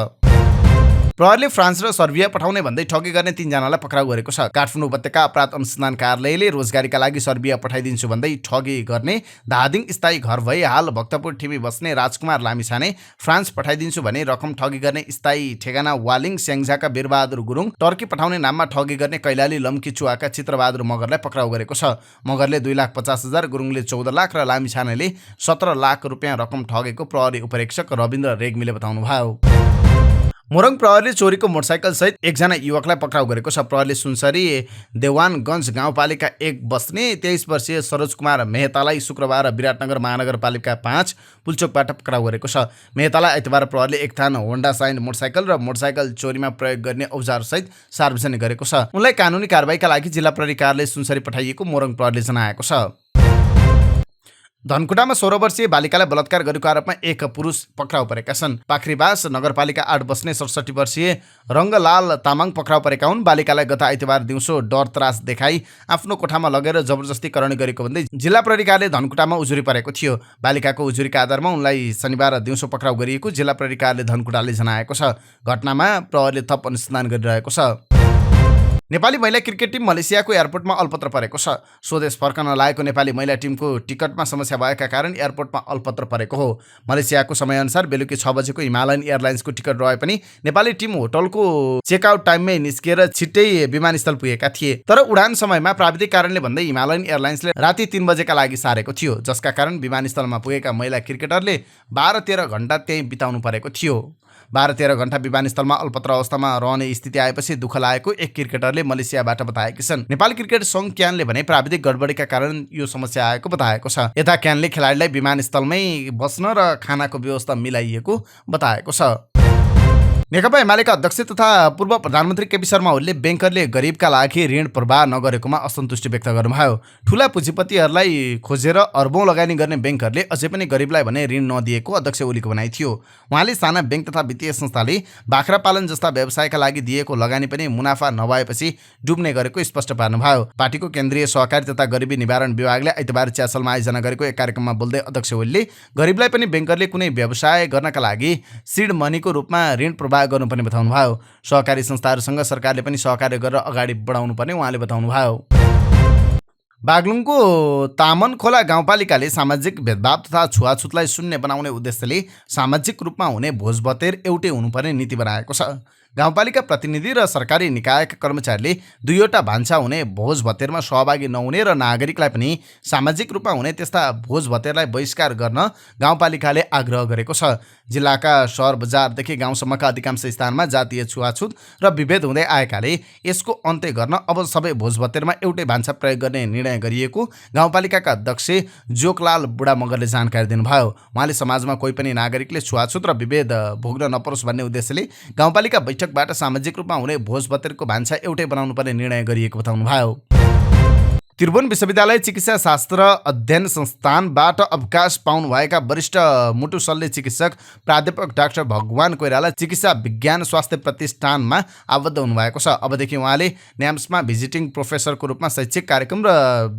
Speaker 1: प्रहरीले फ्रान्स र सर्बिया पठाउने भन्दै ठगी गर्ने 3 जनालाई पक्राउ गरेको छ। काठमाडौँ उपत्यका अपराध अनुसन्धान कार्यालयले रोजगारीका लागि सर्बिया पठाइदिन्छु भन्दै ठगी गर्ने धादिङ स्थायी घर भई हाल भक्तपुर ठिमी बस्ने राजकुमार लामिछाने, फ्रान्स पठाइदिन्छु भने रकम ठगी गर्ने स्थायी ठेगाना वालिङ स्याङ्जाका वीरबहादुर गुरुङ, टर्की पठाउने नाममा ठगी गर्ने कैलाली लम्की चुवाका चित्रबहादुर मगरलाई पक्राउ गरेको छ। मगरले 2,50,000, गुरुङले 14 लाख र लामिछानेले 17 लाख रुपियाँ रकम ठगेको प्रहरी उपरीक्षक रविन्द्र रेग्मीले बताउनुभयो। मोरङ प्रहरीले चोरीको मोटरसाइकल सहित 1 जना युवकलाई पक्राउ गरेको छ। प्रहरीले सुनसरी देवानगञ्ज गाउँपालिका 1 बस्ने 23 वर्षीय सरोज कुमार मेहतालाई शुक्रबार विराटनगर महानगरपालिका 5 पुल्चोकबाट पक्राउ गरेको छ। मेहतालाई आइतबार प्रहरीले 1 थान होन्डा साइन मोटरसाइकल र मोटरसाइकल चोरीमा प्रयोग गर्ने औजार सहित सार्वजनिक गरेको छ। उनलाई कानुनी कारबाहीका लागि जिल्ला प्रहरी कार्यालय सुनसरी पठाइएको मोरङ प्रहरीले जनाएको छ। धनकुटामा 16 वर्षीय बालिकालाई बलात्कार गरेको आरोपमा 1 पुरुष पक्राउ परेका छन्। पाखरीबास नगरपालिका 8 बस्ने 67 वर्षीय रङ्गलाल तामाङ पक्राउ परेका हुन्। बालिकालाई गत आइतबार दिउँसो डर त्रास देखाई आफ्नो कोठामा लगेर जबरजस्ती करणी गरेको भन्दै जिल्ला प्रहरी कार्यालय धनकुटामा उजुरी परेको थियो। बालिकाको उजुरीका आधारमा उनलाई शनिबार दिउँसो पक्राउ गरिएको जिल्ला प्रहरी कार्यालय धनकुटाले जनाएको छ। घटनामा प्रहरीले थप अनुसन्धान गरिरहेको छ। नेपाली महिला क्रिकेट टिम मलेसियाको एयरपोर्टमा अल्पत्र परेको छ। स्वदेश फर्कन लागेको नेपाली महिला टिमको टिकटमा समस्या भएका कारण एयरपोर्टमा अल्पत्र परेको हो। मलेसियाको समयअनुसार बेलुकी 6 बजेको हिमालयन एयरलाइन्सको टिकट रहे पनि नेपाली टिम होटलको चेकआउट टाइममै निस्किएर छिट्टै विमानस्थल पुगेका थिए। तर उडान समयमा प्राविधिक कारणले भन्दै हिमालयन एयरलाइन्सले राति 3 बजेका लागि सारेको थियो, जसका कारण विमानस्थलमा पुगेका महिला क्रिकेटरले 12-13 घण्टा त्यहीँ बिताउनु परेको थियो। 12-13 घण्टा विमानस्थलमा अल्पत्र अवस्थामा रहने स्थिति आएपछि दुःख लागेको एक क्रिकेटरले मलेसियाबाट बताएकी छन्। नेपाल क्रिकेट सङ्घ क्यानले भने प्राविधिक गडबडीका कारण यो समस्या आएको बताएको छ। यता क्यानले खेलाडीलाई विमानस्थलमै बस्न र खानाको व्यवस्था मिलाइएको बताएको छ। नेकपा एमालेका अध्यक्ष तथा पूर्व प्रधानमन्त्री केपी शर्मा ओलीले बैंकरले गरिबका लागि ऋण प्रवाह नगरेकोमा असन्तुष्टि व्यक्त गर्नुभयो। ठूला पुँजीपतिहरूलाई खोजेर अर्बौं लगानी गर्ने बैंकरले अझै पनि गरिबलाई भने ऋण नदिएको अध्यक्ष ओलीको भनाइ थियो। उहाँले साना बैंक तथा वित्तीय संस्थाले बाख्रा पालन जस्ता व्यवसायका लागि दिएको लगानी पनि मुनाफा नभएपछि डुब्ने गरेको स्पष्ट पार्नुभयो। पार्टीको केन्द्रीय सहकारी तथा गरिबी निवारण विभागले आइतबार च्यासलमा आयोजना गरेको एक कार्यक्रममा बोल्दै अध्यक्ष ओलीले गरिबलाई पनि बैंकरले कुनै व्यवसाय गर्नका लागि सिड मनीको रूपमा ऋण प्रवाह गर्नुपर्ने बताउनुभयो। सहकारी संस्थाहरूसँग सरकारले पनि सहकार्य गरेर अगाडि बढाउनु पर्ने उहाँले बताउनुभयो। बागलुङको तामनखोला गाउँपालिकाले सामाजिक भेदभाव तथा छुवाछुतलाई शून्य बनाउने उद्देश्यले सामाजिक रूपमा हुने भोजभतेर एउटै हुनुपर्ने नीति बनाएको छ। गाउँपालिका प्रतिनिधि र सरकारी निकायका कर्मचारीले 2वटा भान्सा हुने भोज भतेरमा सहभागी नहुने र नागरिकलाई पनि सामाजिक रूपमा हुने त्यस्ता भोज भतेरलाई बहिष्कार गर्न गाउँपालिकाले आग्रह गरेको छ। जिल्लाका सहर बजारदेखि गाउँसम्मका अधिकांश स्थानमा जातीय छुवाछुत र विभेद हुँदै आएकाले यसको अन्त्य गर्न अब सबै भोज भतेरमा एउटै भान्सा प्रयोग गर्ने निर्णय गरिएको गाउँपालिकाका अध्यक्ष जोकलाल बुढा मगरले जानकारी दिनुभयो। उहाँले समाजमा कोही पनि नागरिकले छुवाछुत र विभेद भोग्न नपरोस् भन्ने उद्देश्यले गाउँपालिका बैठकबाट सामाजिक रूपमा हुने भोज भतेरको भान्सा एउटै बनाउनु पर्ने निर्णय गरिएको बताउनुभयो। त्रिभुवन विश्वविद्यालय चिकित्सा शास्त्र अध्ययन संस्थानबाट अवकाश पाउनुभएका वरिष्ठ मुटु शल्य चिकित्सक प्राध्यापक डाक्टर भगवान कोइराला चिकित्सा विज्ञान स्वास्थ्य प्रतिष्ठानमा आबद्ध हुनुभएको छ। अबदेखि उहाँले न्याम्समा भिजिटिङ प्रोफेसरको रूपमा शैक्षिक कार्यक्रम र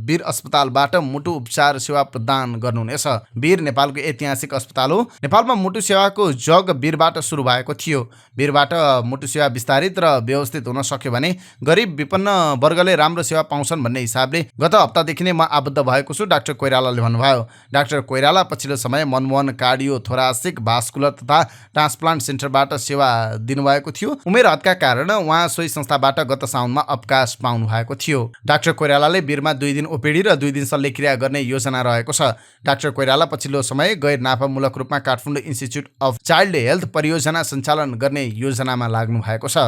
Speaker 1: वीर अस्पतालबाट मुटु उपचार सेवा प्रदान गर्नुहुनेछ। वीर नेपालको ऐतिहासिक अस्पताल हो। नेपालमा मुटु सेवाको जग वीरबाट सुरु भएको थियो। वीरबाट मुटु सेवा विस्तारित र व्यवस्थित हुन सक्यो भने गरिब विपन्न वर्गले राम्रो सेवा पाउँछन् भन्ने हिसाबले गत हप्तादेखि नै म आबद्ध भएको छु, डाक्टर कोइरालाले भन्नुभयो। डाक्टर कोइराला पछिल्लो समय मनमोहन कार्डियो थोरासिक भास्कुलर तथा ट्रान्सप्लान्ट सेन्टरबाट सेवा दिनुभएको थियो। उमेर हदका कारण उहाँ सोही संस्थाबाट गत साउनमा अवकाश पाउनु भएको थियो। डाक्टर कोइरालाले वीरमा 2 दिन ओपीडी र 2 दिन शल्यक्रिया गर्ने योजना रहेको छ। डाक्टर कोइराला पछिल्लो समय गैर नाफामूलक रूपमा Kathmandu institute of child health परियोजना सञ्चालन गर्ने योजनामा लाग्नु भएको छ।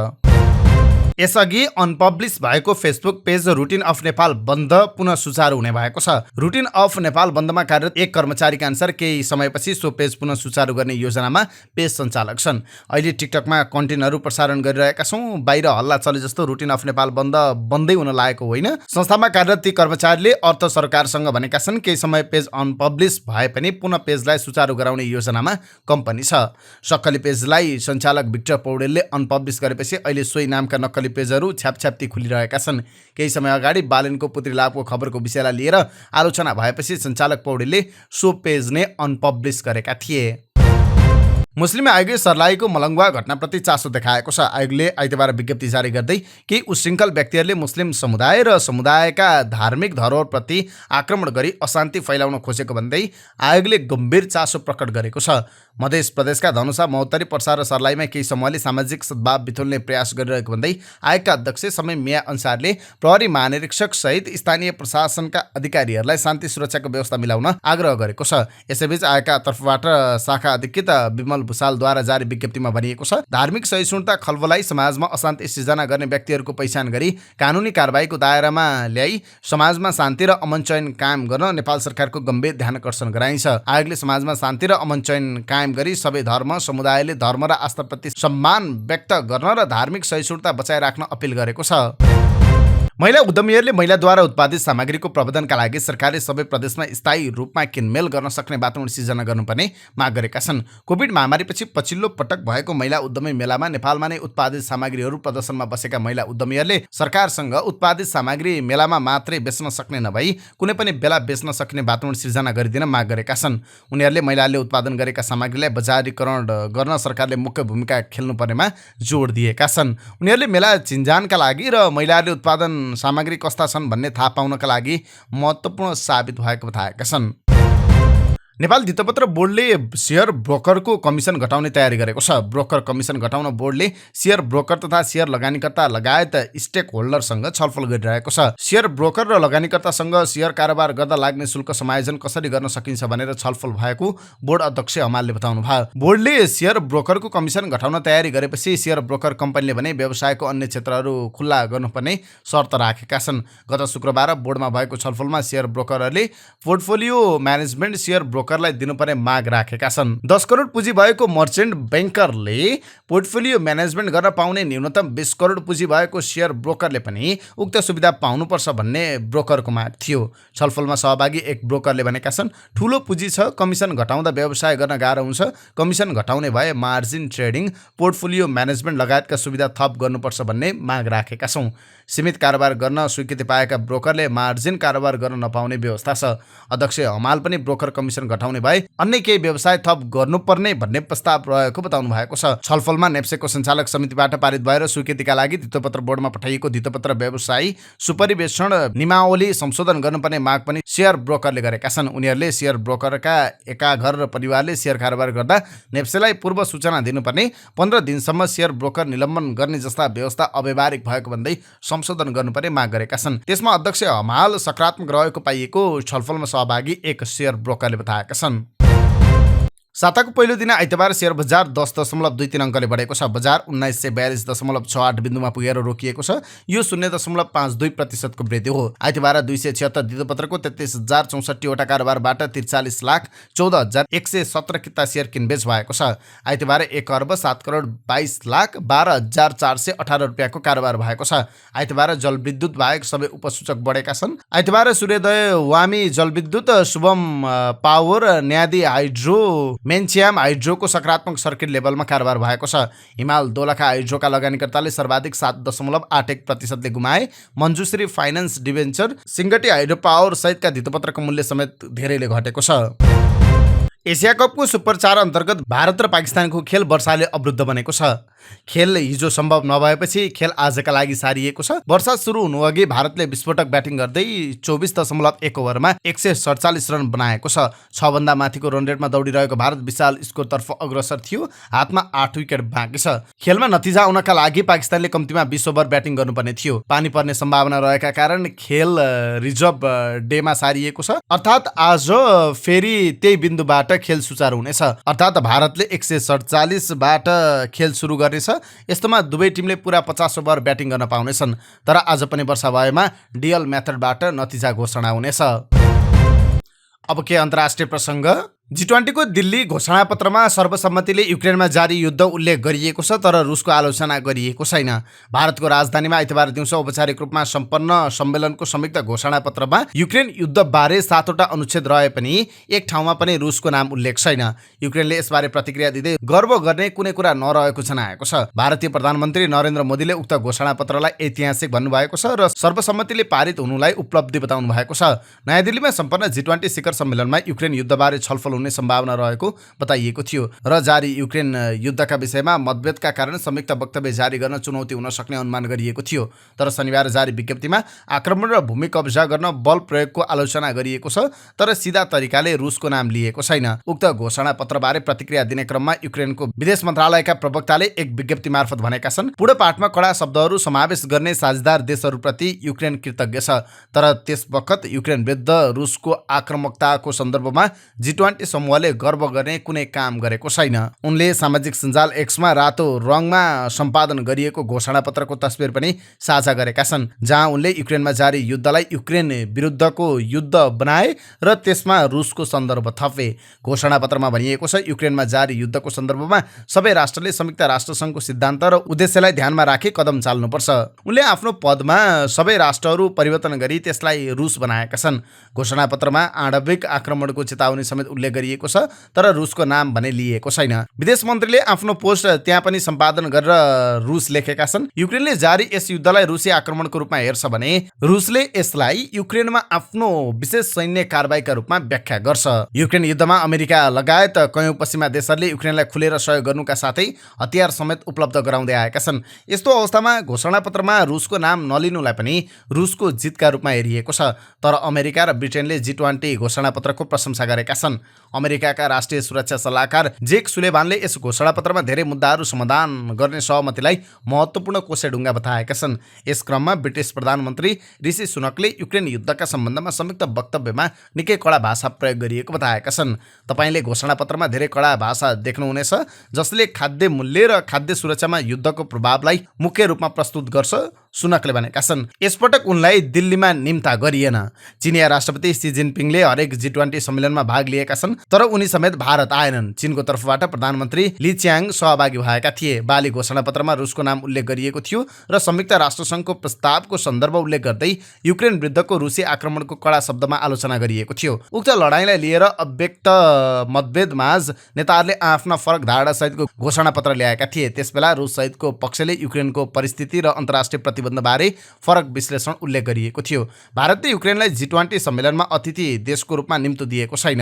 Speaker 1: यसअघि अनपब्लिस भएको Facebook page routine of Nepal बन्द पुनः सुचारू हुने भएको छ। रुटिन अफ नेपाल बन्दमा कार्यरत एक कर्मचारीका अनुसार केही समयपछि सो पेज पुनः सुचारू गर्ने योजनामा पेज सञ्चालक छन्। अहिले टिकटकमा कन्टेन्टहरू प्रसारण गरिरहेका छौँ। बाहिर हल्ला चले जस्तो रुटिन अफ नेपाल बन्द बन्दै हुन लागेको होइन। संस्थामा कार्यरत ती कर्मचारीले अर्थ सरकारसँग भनेका छन् केही समय पेज अनपब्लिस भए पनि पुनः पेजलाई सुचारू गराउने योजनामा कम्पनी छ। सक्कली पेजलाई सञ्चालक भिक्टर पौडेलले अनपब्लिस गरेपछि अहिले सोही नामका नक्कली पेजहरू छ्यापछ्याप्ती खुलिरहेका छन्। केही समय अगाडि बालेनको पुत्री लाभको खबरको विषयलाई लिएर आलोचना भएपछि सञ्चालक पौडेलले सो पेज नै अनपब्लिस गरेका थिए। मुस्लिम आयोगले सर्लाहीको मलङ्गवा घटनाप्रति चासो देखाएको छ। आयोगले आइतबार विज्ञप्ति जारी गर्दै केही उशृङ्खल व्यक्तिहरूले मुस्लिम समुदाय र समुदायका धार्मिक धरोहरप्रति आक्रमण गरी अशान्ति फैलाउन खोजेको भन्दै आयोगले गम्भीर चासो प्रकट गरेको छ। मध्य प्रदेशका धनुषा महोत्तरी पर्सा र सर्लाहीमा केही समूहले सामाजिक सद्भाव बिथोल्ने प्रयास गरिरहेको भन्दै आयोगका अध्यक्ष समय मिया अन्सारले प्रहरी महानिरीक्षक सहित स्थानीय प्रशासनका अधिकारीहरूलाई शान्ति सुरक्षाको व्यवस्था मिलाउन आग्रह गरेको छ। यसैबीच आयोगका तर्फबाट शाखा अधिकृत विमल भूषालद्वारा जारी विज्ञप्तिमा भनिएको छ धार्मिक सहिष्णुता खलबलाई समाजमा अशान्ति सिर्जना गर्ने व्यक्तिहरूको पहिचान गरी कानुनी कारबाहीको दायरामा ल्याई समाजमा शान्ति र अमन चयन कायम गर्न नेपाल सरकारको गम्भीर ध्यानकर्षण गराइन्छ। आयोगले समाजमा शान्ति र अमन चयन कायम गरी सबै धर्म समुदायले धर्म र आस्थाप्रति सम्मान व्यक्त गर्न र धार्मिक सहिष्णुता बचाइराख्न अपिल गरेको छ। महिला उद्यमीहरूले महिलाद्वारा उत्पादित सामग्रीको प्रबन्धनका लागि सरकारले सबै प्रदेशमा स्थायी रूपमा किनमेल गर्न सक्ने वातावरण सिर्जना गर्नुपर्ने माग गरेका छन्। कोभिड महामारीपछि पछिल्लो पटक भएको महिला उद्यमी मेलामा नेपालमा नै उत्पादित सामग्रीहरू प्रदर्शनमा बसेका महिला उद्यमीहरूले सरकारसँग उत्पादित सामग्री मेलामा मात्रै बेच्न सक्ने नभई कुनै पनि बेला बेच्न सक्ने वातावरण सिर्जना गरिदिन माग गरेका छन्। उनीहरूले महिलाले उत्पादन गरेका सामग्रीलाई बजारीकरण गर्न सरकारले मुख्य भूमिका खेल्नुपर्नेमा जोड दिएका छन्। उनीहरूले मेला चिन्जानका लागि र महिलाहरूले उत्पादन सामग्री कस्ता छन् भन्ने थाहा पाउनका लागि महत्त्वपूर्ण साबित भएको बताएका छन्। नेपाल धितोपत्र बोर्डले सेयर ब्रोकरको कमिसन घटाउने तयारी गरेको छ। ब्रोकर कमिसन घटाउन बोर्डले सेयर ब्रोकर तथा सेयर लगानीकर्ता लगायत स्टेक होल्डरसँग छलफल गरिरहेको छ। सेयर ब्रोकर र लगानीकर्तासँग सेयर कारोबार गर्दा लाग्ने शुल्क समायोजन कसरी गर्न सकिन्छ भनेर छलफल भएको बोर्ड अध्यक्ष हमालले बताउनु भयो। बोर्डले सेयर ब्रोकरको कमिसन घटाउन तयारी गरेपछि सेयर ब्रोकर कम्पनीले भने व्यवसायको अन्य क्षेत्रहरू खुल्ला गर्नुपर्ने शर्त राखेका छन्। गत शुक्रबार बोर्डमा भएको छलफलमा सेयर ब्रोकरहरूले पोर्टफोलियो म्यानेजमेन्ट सेयर ब्रोकरलाई दिनुपर्ने माग राखेका छन्। 10 करोड पुँजी भएको मर्चेन्ट ब्याङ्करले पोर्टफोलियो म्यानेजमेन्ट गर्न पाउने न्यूनतम 20 करोड पुँजी भएको सेयर ब्रोकरले पनि उक्त सुविधा पाउनुपर्छ भन्ने ब्रोकरको माग थियो। छलफलमा सहभागी एक ब्रोकरले भनेका छन्, ठूलो पुँजी छ, कमिसन घटाउँदा व्यवसाय गर्न गाह्रो हुन्छ। कमिसन घटाउने भए मार्जिन ट्रेडिङ, पोर्टफोलियो म्यानेजमेन्ट लगायतका सुविधा थप गर्नुपर्छ भन्ने माग राखेका छौँ। सीमित कारोबार गर्न स्वीकृति पाएका ब्रोकरले मार्जिन कारोबार गर्न नपाउने व्यवस्था छ। अध्यक्ष हमाल पनि ब्रोकर कमिसन घटाउने भए अन्य केही व्यवसाय थप गर्नुपर्ने भन्ने प्रस्ताव रहेको बताउनु भएको छ। छलफलमा नेप्सेको सञ्चालक समितिबाट पारित भएर स्वीकृतिका लागि धितोपत्र बोर्डमा पठाइएको धितोपत्र व्यवसायी सुपरिवेक्षण नियमावली संशोधन गर्नुपर्ने माग पनि सेयर ब्रोकरले गरेका छन्। उनीहरूले सेयर ब्रोकरका एका घर र परिवारले सेयर कारोबार गर्दा नेप्सेलाई पूर्व सूचना दिनुपर्ने, 15 दिनसम्म सेयर ब्रोकर निलम्बन गर्ने जस्ता व्यवस्था अव्यावहारिक भएको भन्दै संशोधन गर्नुपर्ने माग गरेका छन्। त्यसमा अध्यक्ष हमाल सकारात्मक रहेको पाइएको छलफलमा सहभागी एक सेयर ब्रोकरले बताएका छन्। साताको पहिलो दिन आइतबार सेयर बजार 10.23 अङ्कले बढेको छ। बजार 1942.68 बिन्दुमा पुगेर रोकिएको छ। यो 0.52% को वृद्धि हो। आइतबार 276 धितोपत्रको 33,064 वटा कारोबारबाट 43,14,117 किता सेयर किनबेच भएको छ। आइतबार 1,07,22,12,418 रुपियाँको कारोबार भएको छ। आइतबार जलविद्युत बाहेक सबै उपसूचक बढेका छन्। आइतबार सूर्योदय वामी जलविद्युत, शुभम पावर, न्यादी हाइड्रो, मेन्चियाम हाइड्रोको सकारात्मक सर्किट लेभलमा कारोबार भएको छ। हिमाल दोलखा हाइड्रोका लगानीकर्ताले सर्वाधिक 7.81%ले गुमाए। Manjushree finance debenture, Singati hydro power सहितका धितोपत्रको मूल्य समेत धेरैले घटेको छ। एसिया कपको सुपर 4 अन्तर्गत भारत र पाकिस्तानको खेल वर्षाले अवरुद्ध बनेको छ। खेल हिजो सम्भव नभएपछि खेल आजका लागि सारिएको छ। वर्षा सुरु हुनुअघि भारतले विस्फोटक ब्याटिङ गर्दै 24.1 ओभरमा 147 रन बनाएको छ। 6 भन्दा माथिको रन रेटमा दौडिरहेको भारत विशाल स्कोरतर्फ अग्रसर थियो। हातमा 8 विकेट बाँकी छ। खेलमा नतिजा आउनका लागि पाकिस्तानले कम्तीमा 20 ओभर ब्याटिङ गर्नुपर्ने थियो। पानी पर्ने सम्भावना रहेका कारण खेल रिजर्भ डेमा सारिएको छ। अर्थात् आज फेरि त्यही बिन्दुबाट खेल सुचारू हुनेछ। अर्थात् भारतले 147 बाट खेल सुरु गर्नेछ। यस्तोमा दुवै टिमले पुरा 50 ओभर ब्याटिङ गर्न पाउनेछन्। तर आज पनि वर्षा भएमा डिएल मेथडबाट नतिजा घोषणा हुनेछ। अब के अन्तर्राष्ट्रिय प्रसङ्ग। G20 को दिल्ली घोषणापत्रमा सर्वसम्मतिले युक्रेनमा जारी युद्ध उल्लेख गरिएको छ, तर रुसको आलोचना गरिएको छैन। भारतको राजधानीमा आइतबार दिउँसो औपचारिक रूपमा सम्पन्न सम्मेलनको संयुक्त घोषणापत्रमा युक्रेन युद्धबारे 7 वटा अनुच्छेद रहे पनि एक ठाउँमा पनि रुसको नाम उल्लेख छैन। युक्रेनले यसबारे प्रतिक्रिया दिँदै गर्व गर्ने कुनै कुरा नरहेको जनाएको छ। भारतीय प्रधानमन्त्री नरेन्द्र मोदीले उक्त घोषणापत्रलाई ऐतिहासिक भन्नुभएको छ र सर्वसम्मतिले पारित हुनुलाई उपलब्धि बताउनु भएको छ। नयाँ दिल्लीमा सम्पन्न G20 शिखर सम्मेलनमा युक्रेन युद्धबारे छलफल हुने सम्भावना रहेको बताइएको थियो र जारी युक्रेन युद्धका विषयमा मतभेदका कारण संयुक्त वक्तव्य जारी गर्न चुनौती हुन सक्ने अनुमान गरिएको थियो। तर शनिबार जारी विज्ञप्तिमा आक्रमण र भूमि कब्जा गर्न बल प्रयोगको आलोचना गरिएको छ, तर सिधा तरिकाले रुसको नाम लिएको छैन। उक्त घोषणापत्रबारे प्रतिक्रिया दिने क्रममा युक्रेनको विदेश मन्त्रालयका प्रवक्ताले एक विज्ञप्ति मार्फत भनेका छन्, पूर्णपाठमा कडा शब्दहरू समावेश गर्ने साझेदार देशहरूप्रति युक्रेन कृतज्ञ छ, तर त्यस बखत युक्रेन विरुद्ध रुसको आक्रामकताको सन्दर्भमा G20 समूहले गर्व गर्ने कुनै काम गरेको छैन। उनले सामाजिक सञ्जाल एक्समा रातो रङमा सम्पादन गरिएको घोषणापत्रको तस्बिर पनि साझा गरेका छन्, जहाँ उनले युक्रेनमा जारी युद्धलाई युक्रेन विरुद्धको युद्ध बनाए र त्यसमा रुसको सन्दर्भ थपे। घोषणापत्रमा भनिएको छ, युक्रेनमा जारी युद्धको सन्दर्भमा सबै राष्ट्रले संयुक्त राष्ट्रसङ्घको सिद्धान्त र उद्देश्यलाई ध्यानमा राखी कदम चाल्नुपर्छ। उनले आफ्नो पदमा सबै राष्ट्रहरू परिवर्तन गरी त्यसलाई रुस बनाएका छन्। घोषणापत्रमा आणविक आक्रमणको चेतावनी समेत उल्लेख गरिएको छ, तर रुसको नाम भने लिएको छैन। विदेश मन्त्रीले आफ्नो पोस्ट त्यहाँ पनि सम्पादन गरेर रुस लेखेका छन्। युक्रेनले जारी यस युद्धलाई रुसी आक्रमणको रूपमा हेर्छ भने रुसले यसलाई युक्रेनमा आफ्नो विशेष सैन्य कारबाहीका रूपमा व्याख्या गर्छ। युक्रेन युद्धमा अमेरिका लगायत कयौं पश्चिमा देशहरूले युक्रेनलाई खुलेर सहयोग गर्नुका साथै हतियार समेत उपलब्ध गराउँदै आएका छन्। यस्तो अवस्थामा घोषणापत्रमा रुसको नाम नलिनुलाई पनि रुसको जितका रूपमा हेरिएको छ। तर अमेरिका र ब्रिटेनले G20 घोषणापत्रको प्रशंसा गरेका छन्। अमेरिकाका राष्ट्रिय सुरक्षा सल्लाहकार जेक सुलेभानले यस घोषणापत्रमा धेरै मुद्दाहरू समाधान गर्ने सहमतिलाई महत्त्वपूर्ण कोसेढुङ्गा बताएका छन्। यस क्रममा ब्रिटिस प्रधानमन्त्री ऋषि सुनकले युक्रेन युद्धका सम्बन्धमा संयुक्त वक्तव्यमा निकै कडा भाषा प्रयोग गरिएको बताएका छन्। तपाईले घोषणापत्रमा धेरै कडा भाषा देख्नुहुनेछ, जसले खाद्य मूल्य र खाद्य सुरक्षामा युद्धको प्रभावलाई मुख्य रूपमा प्रस्तुत गर्छ, सुनकले भनेका छन्। यसपटक उनलाई दिल्लीमा निम्ता गरिएन। चिनिया राष्ट्रपति सी जिनपिङले हरेक G20 सम्मेलनमा भाग लिएका छन्, तर उनी समेत भारत आएनन्। चीनको तर्फबाट प्रधानमन्त्री ली च्याङ सहभागी भएका थिए। बाली घोषणापत्रमा रुसको नाम उल्लेख गरिएको थियो र संयुक्त राष्ट्रसङ्घको प्रस्तावको सन्दर्भ उल्लेख गर्दै युक्रेन विरुद्धको रुसी आक्रमणको कडा शब्दमा आलोचना गरिएको थियो। उक्त लडाईँलाई लिएर अव्यक्त मतभेदमाझ नेताहरूले आफ्ना फरक धारणा सहितको घोषणापत्र ल्याएका थिए। त्यसबेला रुस सहितको पक्षले युक्रेनको परिस्थिति र अन्तर्राष्ट्रिय प्रतिबन्धबारे फरक विश्लेषण उल्लेख गरिएको थियो। भारतले युक्रेनलाई G20 सम्मेलनमा अतिथि देशको रूपमा निम्तो दिएको छैन।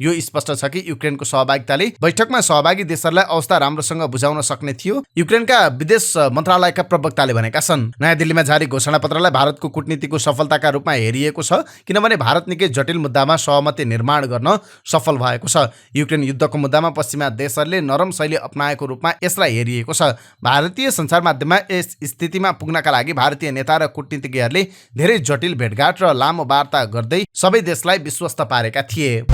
Speaker 1: यो स्पष्ट छ कि युक्रेनको सहभागिताले बैठकमा सहभागी देशहरूलाई अवस्था राम्रोसँग बुझाउन सक्ने थियो, युक्रेनका विदेश मन्त्रालयका प्रवक्ताले भनेका छन्। नयाँ दिल्लीमा जारी घोषणापत्रलाई भारतको कूटनीतिको सफलताका रूपमा हेरिएको छ, किनभने भारत निकै जटिल मुद्दामा सहमति निर्माण गर्न सफल भएको छ। युक्रेन युद्धको मुद्दामा पश्चिमा देशहरूले नरम शैली अपनाएको रूपमा यसलाई हेरिएको छ। भारतीय सञ्चार माध्यममा यस स्थितिमा पुग्नका लागि भारतीय नेता र कूटनीतिज्ञहरूले धेरै जटिल भेटघाट र लामो वार्ता गर्दै सबै देशलाई विश्वस्त पारेका थिए।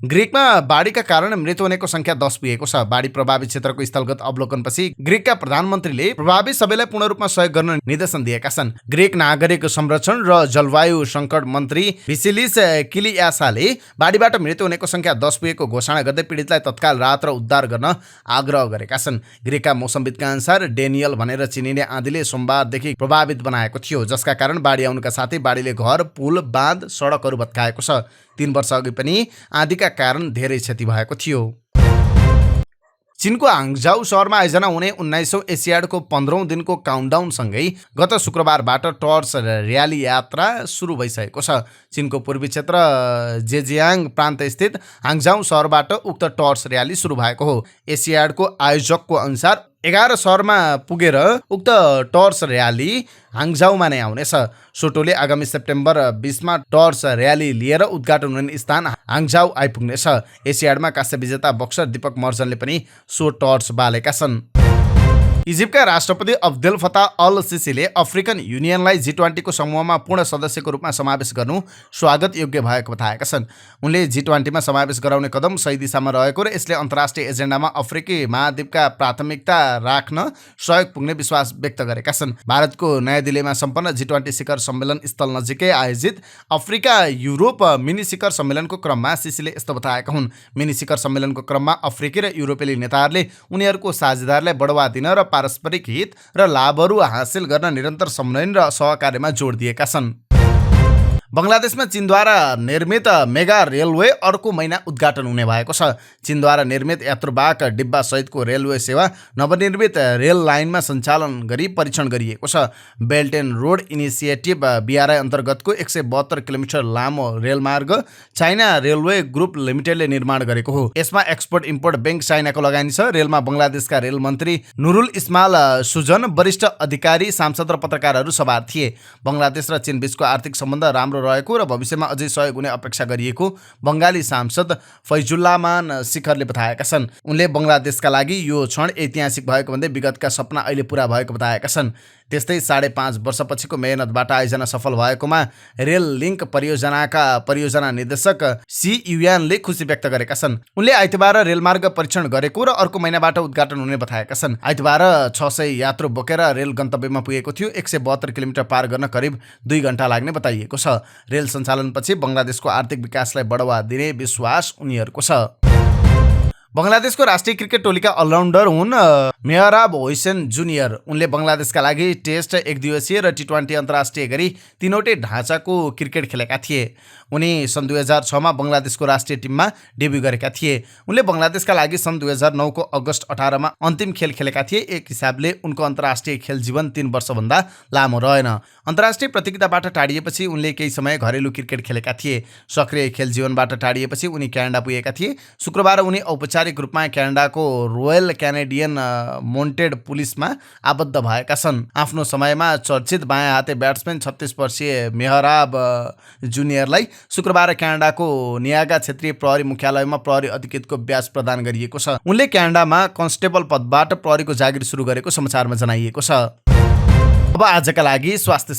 Speaker 1: ग्रीकमा बाढीका कारण मृत्यु हुनेको संख्या 10 पुगेको छ। बाढी प्रभावित क्षेत्रको स्थलगत अवलोकनपछि ग्रीकका प्रधानमन्त्रीले प्रभावित सबैलाई पूर्ण रूपमा सहयोग गर्न निर्देशन दिएका छन्। ग्रीक नागरिक संरक्षण र जलवायु सङ्कट मन्त्री भिसिलिस किलियासाले बाढीबाट मृत्यु हुनेको संख्या 10 पुगेको घोषणा गर्दै पीडितलाई तत्काल राहत र उद्धार गर्न आग्रह गरेका छन्। ग्रीकका मौसमविदका अनुसार डेनियल भनेर चिनिने आँधीले सोमबारदेखि प्रभावित बनाएको थियो, जसका कारण बाढी आउनुका साथै बाढीले घर, पुल, बाँध, सडकहरू भत्काएको छ। 3 वर्ष अघि पनि आँधीका कारण धेरै क्षति भएको थियो। चीनको हाङझाउ सहरमा आयोजना हुने 19औं एसियाडको 15औं दिनको काउन्टडाउनसँगै गत शुक्रबारबाट टर्च र्याली यात्रा सुरु भइसकेको छ। चीनको पूर्वी क्षेत्र जेजियाङ प्रान्तस्थित हाङझाउ सहरबाट उक्त टर्च र्याली सुरु भएको हो। एसियाडको आयोजकको अनुसार 11 सहरमा पुगेर उक्त टर्च र्याली हाङझाउमा नै आउनेछ। सोटोले आगामी सेप्टेम्बर 20 मा टर्च र्याली लिएर उद्घाटन हुने स्थान हाङझाउ आइपुग्नेछ। एसियाडमा काँस्य विजेता बक्सर दीपक मर्जनले पनि सो टर्च बालेका छन्। इजिप्टका राष्ट्रपति अब्देल फताह अल सिसीले अफ्रिकन युनियनलाई G20 को समूहमा पूर्ण सदस्यको रूपमा समावेश गर्नु स्वागत योग्य भएको बताएका छन्। उनले G20 मा समावेश गराउने कदम सही दिशामा रहेको र यसले अन्तर्राष्ट्रिय एजेन्डामा अफ्रिकी महाद्वीपका प्राथमिकता राख्न सहयोग पुग्ने विश्वास व्यक्त गरेका छन्। भारतको नयाँ दिल्लीमा सम्पन्न G20 शिखर सम्मेलन स्थल नजिकै आयोजित अफ्रिका युरोप मिनी शिखर सम्मेलनको क्रममा सिसीले यस्तो बताएका हुन्। मिनी शिखर सम्मेलनको क्रममा अफ्रिकी र युरोपेली नेताहरूले उनीहरूको साझेदारलाई बढावा दिन र पारस्परिक हित र लाभहरू हासिल गर्न निरन्तर समन्वय र सहकार्यमा जोड दिएका छन्। बङ्गलादेशमा चीनद्वारा निर्मित मेगा रेलवे अर्को महिना उद्घाटन हुने भएको छ। चीनद्वारा निर्मित यात्रुवाहक डिब्बा सहितको रेलवे सेवा नवनिर्मित रेल लाइनमा सञ्चालन गरी परीक्षण गरिएको छ। Belt and road initiative BRI अन्तर्गतको 172 किलोमिटर लामो रेलमार्ग चाइना रेलवे ग्रुप लिमिटेडले निर्माण गरेको हो। यसमा एक्सपोर्ट इम्पोर्ट बैंक चाइनाको लगानी छ। रेलमा बङ्गलादेशका रेल मन्त्री नुरुल इस्माल सुजन, वरिष्ठ अधिकारी, सांसद र पत्रकारहरू सवार थिए। बङ्गलादेश र चीन बीचको आर्थिक सम्बन्ध राम्रो रहेको र भविष्यमा अझै सहयोग हुने अपेक्षा गरिएको बङ्गाली सांसद फैजुल्लामान शिखरले बताएका छन्। उनले बङ्गलादेशका लागि यो क्षण ऐतिहासिक भएको भन्दै विगतका सपना अहिले पूरा भएको बताएका छन्। त्यस्तै 5.5 वर्षपछिको मेहनतबाट आयोजना सफल भएकोमा रेल लिङ्क परियोजनाका परियोजना निर्देशक सी युयानले खुसी व्यक्त गरेका छन्। उनले आइतबार रेलमार्ग परीक्षण गरेको र अर्को महिनाबाट उद्घाटन हुने बताएका छन्। आइतबार 600 यात्रु बोकेर रेल गन्तव्यमा पुगेको थियो। 172 किलोमिटर पार गर्न करिब 2 घण्टा लाग्ने बताइएको छ। रेल सञ्चालनपछि बङ्गलादेशको आर्थिक विकासलाई बढावा दिने विश्वास उनीहरूको छ। बङ्गलादेशको राष्ट्रिय क्रिकेट टोलीका अलराउन्डर हुन् मेहराब होसेन जुनियर। उनले बङ्गलादेशका लागि टेस्ट, एकदिवसीय र T20 अन्तर्राष्ट्रिय गरी तीनवटै ढाँचाको क्रिकेट खेलेका थिए। उनी सन् 2006 मा बङ्गलादेशको राष्ट्रिय टिममा डेब्यु गरेका थिए। उनले बङ्गलादेशका लागि सन् 2009 को अगस्त 18 मा अन्तिम खेल खेलेका थिए। एक हिसाबले उनको अन्तर्राष्ट्रिय खेल जीवन 3 वर्षभन्दा लामो रहेन। अन्तर्राष्ट्रिय प्रतियोगिताबाट टाढिएपछि उनले केही समय घरेलु क्रिकेट खेलेका थिए। सक्रिय खेल जीवनबाट टाढिएपछि उनी क्यानाडा पुगेका थिए। शुक्रबार उनी औपचारिक औपचारिक रूपमा क्यानाडाको रोयल क्यानेडियन मोन्टेड पुलिसमा आबद्ध भएका छन्। आफ्नो समयमा चर्चित बायाँ हाते ब्याट्सम्यान 36 वर्षीय मेहराब जुनियरलाई शुक्रबार क्यानाडाको नियागा क्षेत्रीय प्रहरी मुख्यालयमा प्रहरी अधिकृतको ब्याज प्रदान गरिएको छ। उनले क्यानाडामा कन्स्टेबल पदबाट प्रहरीको जागिर सुरु गरेको समाचारमा जनाइएको छ। अब आजका लागि स्वास्थ्य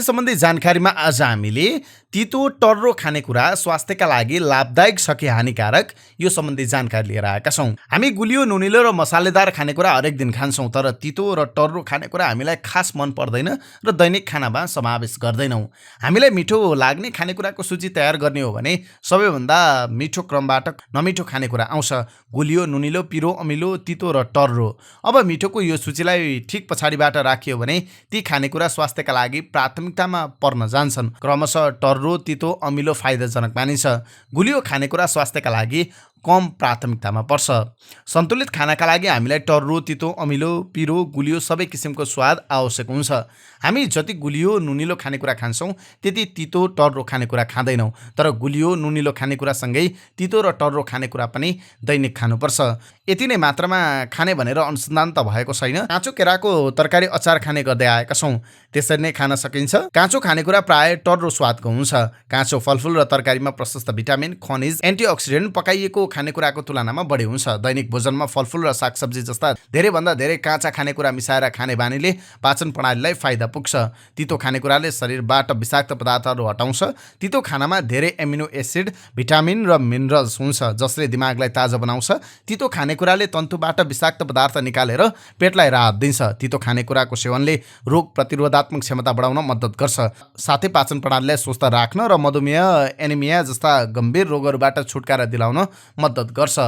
Speaker 1: सम्बन्धी जानकारीमा आज हामीले तितो टर्रो खानेकुरा स्वास्थ्यका लागि लाभदायक छ कि हानिकारक यो सम्बन्धी जानकारी लिएर आएका छौँ। हामी गुलियो, नुनिलो र मसालेदार खानेकुरा हरेक दिन खान्छौँ, तर तितो र टर्रो खानेकुरा हामीलाई खास मन पर्दैन र दैनिक खानामा समावेश गर्दैनौँ। हामीलाई मिठो लाग्ने खानेकुराको सूची तयार गर्ने हो भने सबैभन्दा मिठो क्रमबाट नमिठो खानेकुरा आउँछ: गुलियो, नुनिलो, पिरो, अमिलो, तितो र टर्रो। अब मिठोको यो सूचीलाई ठिक पछाडिबाट राखियो भने ती खानेकुरा स्वास्थ्यका लागि प्राथमिकतामा पर्न जान्छन्। क्रमशः टर्रो, तितो, अमिलो फाइदाजनक मानिन्छ। गुलियो खानेकुरा स्वास्थ्यका लागि कम प्राथमिकतामा पर्छ। सन्तुलित खानाका लागि हामीलाई टर्रो, तितो, अमिलो, पिरो, गुलियो सबै किसिमको स्वाद आवश्यक हुन्छ। हामी जति गुलियो, नुनिलो खानेकुरा खान्छौँ त्यति तितो, टर्रो खानेकुरा खाँदैनौँ, तर गुलियो, नुनिलो खानेकुरासँगै तितो र टर्रो खानेकुरा पनि दैनिक खानुपर्छ। यति नै मात्रामा खाने भनेर अनुसन्धान त भएको छैन। काँचो केराको तरकारी अचार खाने गर्दै आएका छौँ, त्यसरी नै खान सकिन्छ। काँचो खानेकुरा प्राय टर्रो स्वादको हुन्छ। काँचो फलफुल र तरकारीमा प्रशस्त भिटामिन, खनिज, एन्टिअक्सिडेन्ट पकाइएको खानेकुराको तुलनामा बढी हुन्छ। दैनिक भोजनमा फलफुल र सागसब्जी जस्ता धेरैभन्दा धेरै काँचा खानेकुरा मिसाएर खाने बानीले पाचन प्रणालीलाई फाइदा पुग्छ। तितो खानेकुराले शरीरबाट विषाक्त पदार्थहरू हटाउँछ। तितो खानामा धेरै एमिनो एसिड, भिटामिन र मिनरल्स हुन्छ, जसले दिमागलाई ताजा बनाउँछ। तितो खानेकुराले तन्तुबाट विषाक्त पदार्थ निकालेर पेटलाई राहत दिन्छ। तितो खानेकुराको सेवनले रोग प्रतिरोधात्मक क्षमता बढाउन मद्दत गर्छ, साथै पाचन प्रणालीलाई स्वस्थ राख्न र मधुमेह, एनिमिया जस्ता गम्भीर रोगहरूबाट छुटकारा दिलाउन मद्दत गर्छ।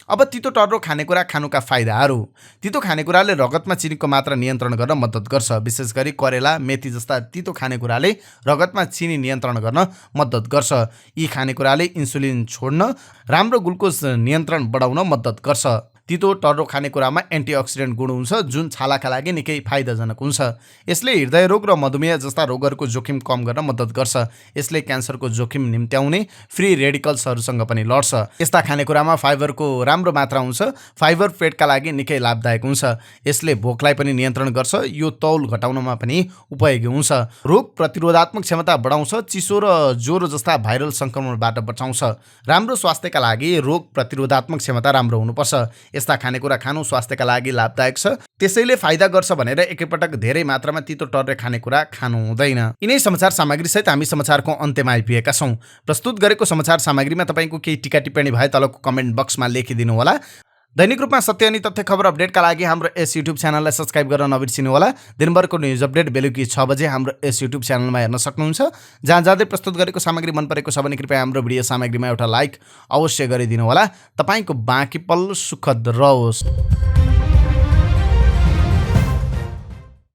Speaker 1: अब तितो टर्रो खानेकुरा खानुका फाइदाहरू। तितो खानेकुराले रगतमा चिनीको मात्रा नियन्त्रण गर्न मद्दत गर्छ। विशेष गरी करेला, मेथी जस्ता तितो खानेकुराले रगतमा चिनी नियन्त्रण गर्न मद्दत गर्छ। यी खानेकुराले इन्सुलिन छोड्न, राम्रो ग्लुकोज नियन्त्रण बढाउन मद्दत गर्छ। तितो टर्रो खानेकुरामा एन्टिअक्सिडेन्ट गुण हुन्छ, जुन छालाका लागि निकै फाइदाजनक हुन्छ। यसले हृदय रोग र मधुमेह जस्ता रोगहरूको जोखिम कम गर्न मद्दत गर्छ। यसले क्यान्सरको जोखिम निम्त्याउने फ्री रेडिकल्सहरूसँग पनि लड्छ। यस्ता खानेकुरामा फाइबरको राम्रो मात्रा हुन्छ। फाइबर पेटका लागि निकै लाभदायक हुन्छ। यसले भोकलाई पनि नियन्त्रण गर्छ। यो तौल घटाउनमा पनि उपयोगी हुन्छ। रोग प्रतिरोधात्मक क्षमता बढाउँछ। चिसो र ज्वरो जस्ता भाइरल सङ्क्रमणबाट बचाउँछ। राम्रो स्वास्थ्यका लागि रोग प्रतिरोधात्मक क्षमता राम्रो हुनुपर्छ। यस्ता खानेकुरा खानु स्वास्थ्यका लागि लाभदायक छ, त्यसैले फाइदा गर्छ भनेर एकैपटक धेरै मात्रामा तितो टर्रो खानेकुरा खानु हुँदैन। यिनै समाचार सामग्री सहित हामी समाचारको अन्त्यमा आइपुगेका छौँ। प्रस्तुत गरेको समाचार सामग्रीमा तपाईँको केही टिका टिप्पणी भए तलको कमेन्ट बक्समा लेखिदिनु होला। दैनिक रूपमा सत्य अनि तथ्य खबर अपडेटका लागि हाम्रो यस युट्युब च्यानललाई सब्स्क्राइब गर्न नबिर्सिनु होला। दिनभरको न्युज अपडेट बेलुकी 6 बजे हाम्रो यस युट्युब च्यानलमा हेर्न सक्नुहुन्छ। जहाँ जाँदै प्रस्तुत गरेको सामग्री मन परेको छ भने कृपया हाम्रो भिडियो सामग्रीमा एउटा लाइक अवश्य गरिदिनु होला। तपाईँको बाँकी पल सुखद रहोस्।